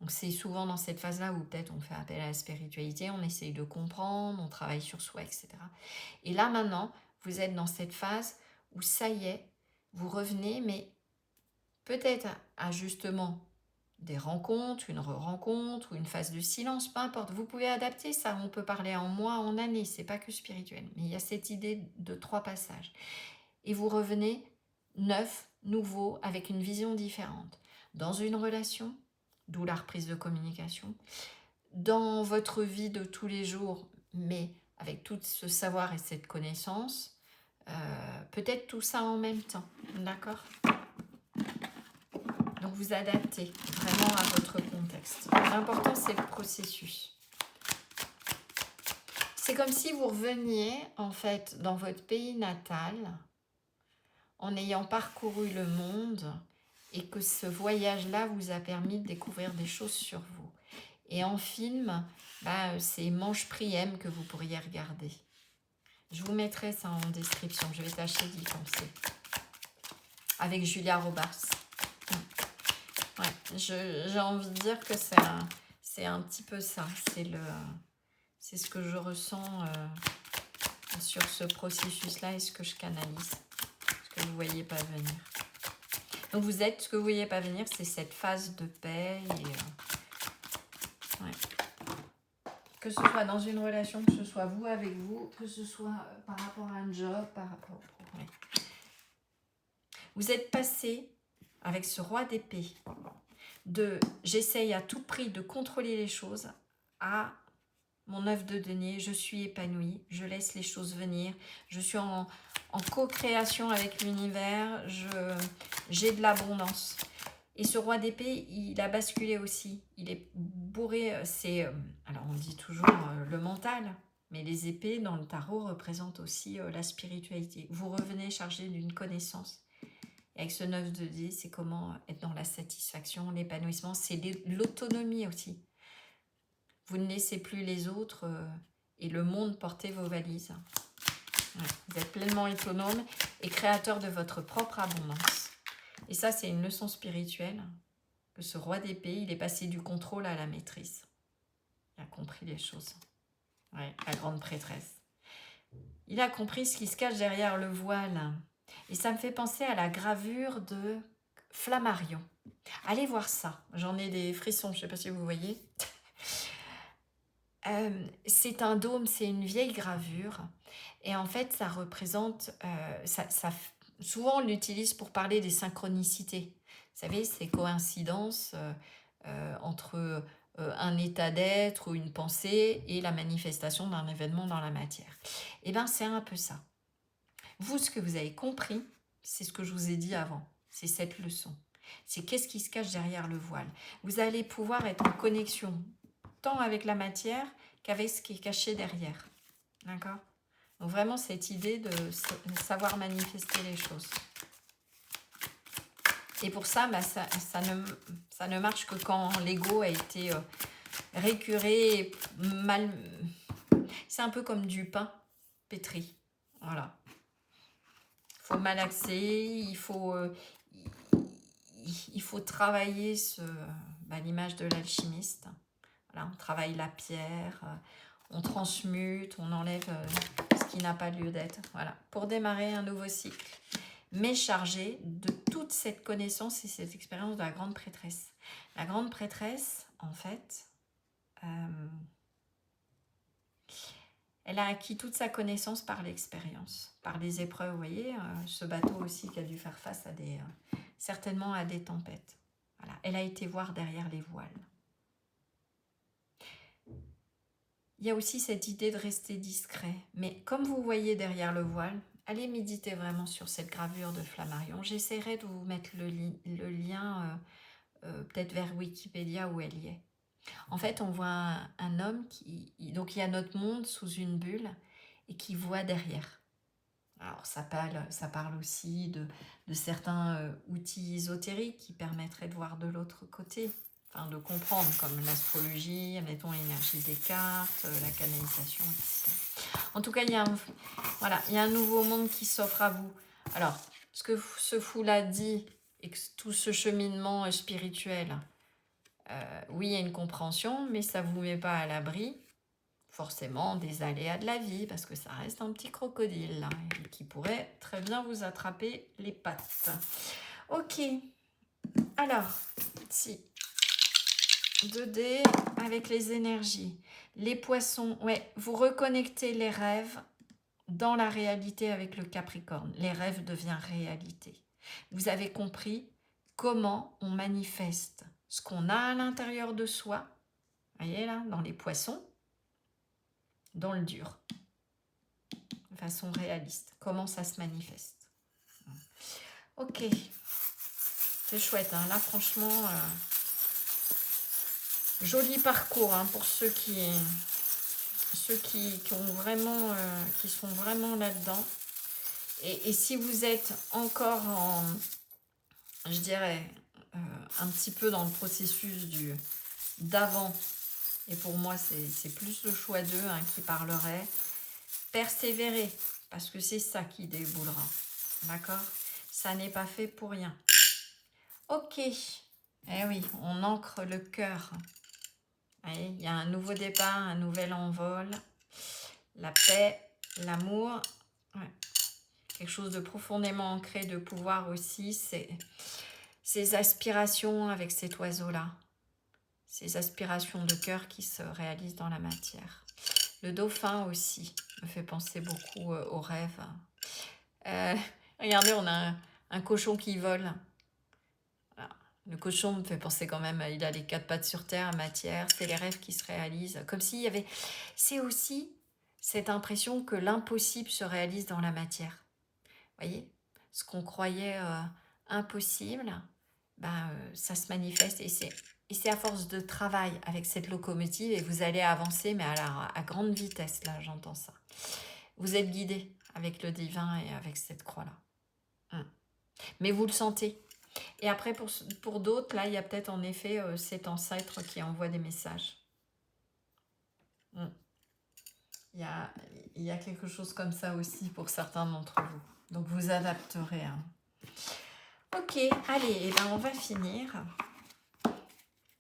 Donc c'est souvent dans cette phase-là où peut-être on fait appel à la spiritualité, on essaye de comprendre, on travaille sur soi, etc. Et là maintenant, vous êtes dans cette phase où ça y est, vous revenez, mais peut-être à justement des rencontres, une re-rencontre ou une phase de silence, peu importe. Vous pouvez adapter ça, on peut parler en mois, en années, c'est pas que spirituel. Mais il y a cette idée de 3 passages. Et vous revenez neuf, nouveau, avec une vision différente. Dans une relation, d'où la reprise de communication, dans votre vie de tous les jours, mais avec tout ce savoir et cette connaissance, peut-être tout ça en même temps, d'accord? Donc vous adaptez vraiment à votre contexte. L'important, c'est le processus. C'est comme si vous reveniez, en fait, dans votre pays natal, en ayant parcouru le monde, et que ce voyage-là vous a permis de découvrir des choses sur vous. Et en film, c'est Mange Prix M que vous pourriez regarder. Je vous mettrai ça en description, je vais tâcher d'y penser. Avec Julia Roberts. Ouais, j'ai envie de dire que c'est un petit peu ça. C'est ce que je ressens sur ce processus-là et ce que je canalise. Ce que vous ne voyez pas venir. Donc vous êtes, ce que vous ne voyez pas venir, c'est cette phase de paix. Et, ouais. Que ce soit dans une relation, que ce soit vous avec vous, que ce soit par rapport à un job, par rapport... Ouais. Vous êtes passé avec ce roi d'épée de j'essaye à tout prix de contrôler les choses à mon œuf de denier, je suis épanouie, je laisse les choses venir, je suis en co-création avec l'univers, j'ai de l'abondance. Et ce roi d'épée, il a basculé aussi, il est bourré, alors on dit toujours le mental, mais les épées dans le tarot représentent aussi la spiritualité. Vous revenez chargé d'une connaissance. Et avec ce 9 de dés, c'est comment être dans la satisfaction, l'épanouissement, c'est l'autonomie aussi. Vous ne laissez plus les autres et le monde porter vos valises. Ouais, vous êtes pleinement autonome et créateur de votre propre abondance. Et ça, c'est une leçon spirituelle, que ce roi d'épée, il est passé du contrôle à la maîtrise. Il a compris les choses. Ouais, la grande prêtresse. Il a compris ce qui se cache derrière le voile. Et ça me fait penser à la gravure de Flammarion. Allez voir ça. J'en ai des frissons, je ne sais pas si vous voyez. C'est un dôme, c'est une vieille gravure. Et en fait, ça représente... souvent, on l'utilise pour parler des synchronicités. Vous savez, ces coïncidences entre un état d'être ou une pensée et la manifestation d'un événement dans la matière. Eh bien, c'est un peu ça. Vous, ce que vous avez compris, c'est ce que je vous ai dit avant. C'est cette leçon. C'est qu'est-ce qui se cache derrière le voile. Vous allez pouvoir être en connexion tant avec la matière qu'avec ce qui est caché derrière. D'accord ? Donc vraiment cette idée de savoir manifester les choses. Et pour ça, ça ne marche que quand l'ego a été récuré, mal... C'est un peu comme du pain pétri. Voilà. Il faut malaxer, il faut travailler l'image de l'alchimiste. Voilà, on travaille la pierre, on transmute, on enlève ce qui n'a pas lieu d'être. Voilà, pour démarrer un nouveau cycle, mais chargé de toute cette connaissance et cette expérience de la grande prêtresse. La grande prêtresse, en fait, elle a acquis toute sa connaissance par l'expérience, par les épreuves. Vous voyez, ce bateau aussi qui a dû faire face à certainement à des tempêtes. Voilà, elle a été voir derrière les voiles. Il y a aussi cette idée de rester discret. Mais comme vous voyez derrière le voile, allez méditer vraiment sur cette gravure de Flammarion. J'essaierai de vous mettre le lien peut-être vers Wikipédia où elle y est. En fait, on voit un homme donc il y a notre monde sous une bulle et qui voit derrière. Alors ça parle aussi de certains outils ésotériques qui permettraient de voir de l'autre côté, enfin de comprendre, comme l'astrologie, admettons l'énergie des cartes, la canalisation, etc. En tout cas, voilà, il y a un nouveau monde qui s'offre à vous. Alors, ce que ce fou-là dit, et que tout ce cheminement spirituel, oui, il y a une compréhension, mais ça ne vous met pas à l'abri, forcément, des aléas de la vie, parce que ça reste un petit crocodile, là, et qui pourrait très bien vous attraper les pattes. Ok, alors, si, 2D avec les énergies. Les poissons, ouais, vous reconnectez les rêves dans la réalité avec le Capricorne. Les rêves deviennent réalité. Vous avez compris comment on manifeste ce qu'on a à l'intérieur de soi, vous voyez là, dans les poissons, dans le dur, de façon réaliste. Comment ça se manifeste. Ok, c'est chouette, hein. Là franchement, joli parcours hein, pour ceux qui ont vraiment, qui sont vraiment là-dedans. Et si vous êtes encore en, je dirais, un petit peu dans le processus d'avant, et pour moi c'est plus le choix d'eux hein, qui parlerait, persévérer, parce que c'est ça qui déboulera, d'accord? Ça n'est pas fait pour rien. Ok, eh oui, on ancre le cœur. Il y a un nouveau départ, un nouvel envol, la paix, l'amour, ouais. Quelque chose de profondément ancré, de pouvoir aussi, c'est ces aspirations avec cet oiseau-là, ces aspirations de cœur qui se réalisent dans la matière. Le dauphin aussi me fait penser beaucoup aux rêves. Regardez, on a un cochon qui vole. Voilà. Le cochon me fait penser quand même, il a les 4 pattes sur terre, matière, c'est les rêves qui se réalisent. Comme s'il y avait... C'est aussi cette impression que l'impossible se réalise dans la matière. Vous voyez, ce qu'on croyait impossible, ça se manifeste et c'est à force de travail avec cette locomotive et vous allez avancer, mais à grande vitesse, là, j'entends ça. Vous êtes guidé avec le divin et avec cette croix-là. Mais vous le sentez. Et après, pour d'autres, là, il y a peut-être en effet cet ancêtre qui envoie des messages. Il y a quelque chose comme ça aussi pour certains d'entre vous. Donc, vous adapterez. Hein. Ok, allez, on va finir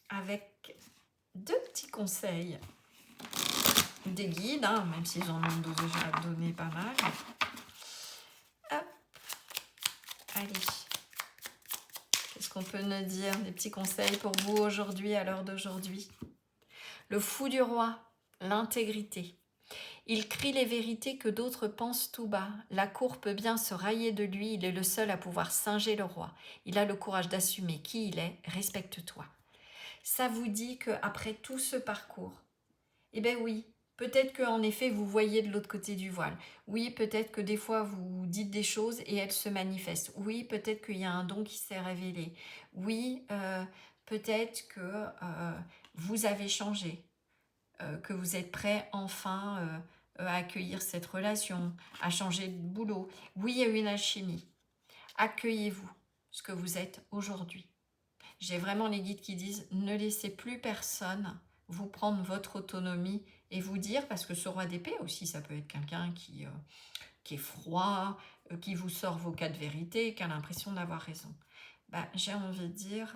avec 2 petits conseils des guides, hein, même s'ils en ont déjà donné pas mal. Hop, allez. Qu'est-ce qu'on peut nous dire? Des petits conseils pour vous aujourd'hui, à l'heure d'aujourd'hui. Le fou du roi, l'intégrité. Il crie les vérités que d'autres pensent tout bas. La cour peut bien se railler de lui, il est le seul à pouvoir singer le roi. Il a le courage d'assumer qui il est, respecte-toi. Ça vous dit qu'après tout ce parcours, eh bien oui, peut-être qu'en effet vous voyez de l'autre côté du voile. Oui, peut-être que des fois vous dites des choses et elles se manifestent. Oui, peut-être qu'il y a un don qui s'est révélé. Oui, peut-être que vous avez changé, que vous êtes prêt enfin à accueillir cette relation, à changer de boulot. Oui, il y a une alchimie. Accueillez-vous ce que vous êtes aujourd'hui. J'ai vraiment les guides qui disent ne laissez plus personne vous prendre votre autonomie et vous dire, parce que ce roi d'épée aussi, ça peut être quelqu'un qui est froid, qui vous sort vos 4 vérités, qui a l'impression d'avoir raison. J'ai envie de dire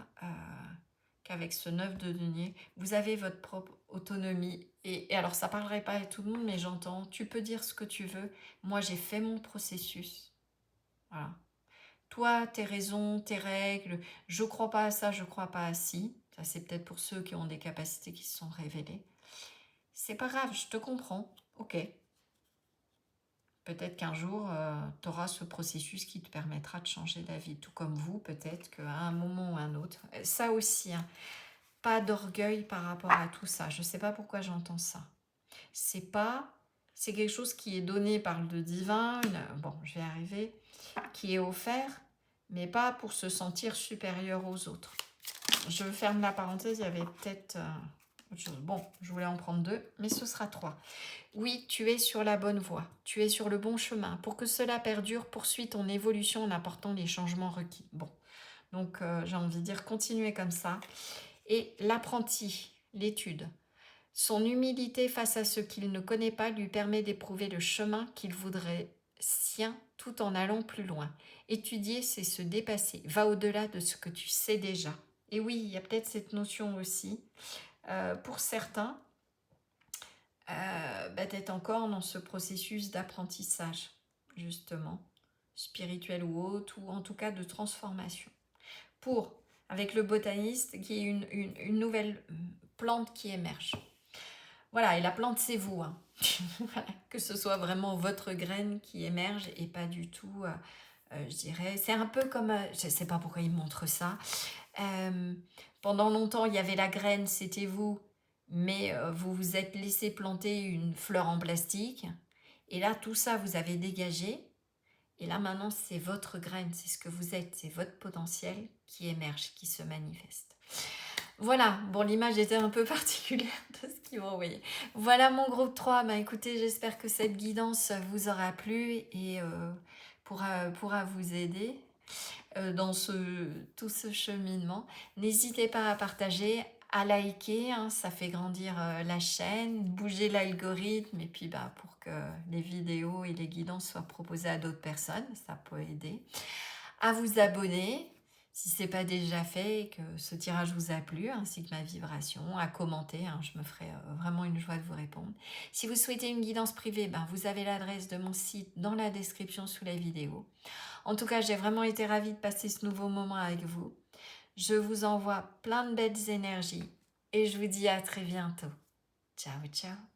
qu'avec ce 9 de denier, vous avez votre propre autonomie. Et alors, ça ne parlerait pas à tout le monde, mais j'entends, tu peux dire ce que tu veux. Moi, j'ai fait mon processus. Voilà. Toi, tes raisons, tes règles, je crois pas à ça, je crois pas à ci. Ça, c'est peut-être pour ceux qui ont des capacités qui se sont révélées. C'est pas grave, je te comprends. Ok. Peut-être qu'un jour, tu auras ce processus qui te permettra de changer d'avis. Tout comme vous, peut-être qu'à un moment ou un autre. Ça aussi, hein, pas d'orgueil par rapport à tout ça. Je sais pas pourquoi j'entends ça. C'est quelque chose qui est donné par le divin. Bon, je vais arriver. Qui est offert, mais pas pour se sentir supérieur aux autres. Je ferme la parenthèse, il y avait peut-être... autre chose. Bon, je voulais en prendre 2, mais ce sera 3. Oui, tu es sur la bonne voie. Tu es sur le bon chemin. Pour que cela perdure, poursuis ton évolution en apportant les changements requis. Bon, donc j'ai envie de dire continuez comme ça. Et l'apprenti, l'étude. Son humilité face à ce qu'il ne connaît pas lui permet d'éprouver le chemin qu'il voudrait sien tout en allant plus loin. Étudier, c'est se dépasser. Va au-delà de ce que tu sais déjà. Et oui, il y a peut-être cette notion aussi, pour certains, d'être encore dans ce processus d'apprentissage, justement, spirituel ou autre, ou en tout cas de transformation. Pour, avec le botaniste, qui est une nouvelle plante qui émerge. Voilà, et la plante, c'est vous. Hein. Voilà, que ce soit vraiment votre graine qui émerge et pas du tout, je dirais, c'est un peu comme, je ne sais pas pourquoi il montre ça. Pendant longtemps, il y avait la graine, c'était vous, mais vous vous êtes laissé planter une fleur en plastique. Et là, tout ça, vous avez dégagé. Et là, maintenant, c'est votre graine, c'est ce que vous êtes, c'est votre potentiel qui émerge, qui se manifeste. Voilà, bon, l'image était un peu particulière de ce qu'ils m'ont envoyé. Voilà mon groupe 3. Bah, écoutez, j'espère que cette guidance vous aura plu et pourra vous aider dans tout ce cheminement. N'hésitez pas à partager, à liker, hein, ça fait grandir la chaîne, bouger l'algorithme et puis pour que les vidéos et les guidances soient proposées à d'autres personnes, ça peut aider. À vous abonner si ce n'est pas déjà fait et que ce tirage vous a plu, ainsi que ma vibration, à commenter, hein, je me ferai vraiment une joie de vous répondre. Si vous souhaitez une guidance privée, vous avez l'adresse de mon site dans la description sous la vidéo. En tout cas, j'ai vraiment été ravie de passer ce nouveau moment avec vous. Je vous envoie plein de belles énergies et je vous dis à très bientôt. Ciao, ciao.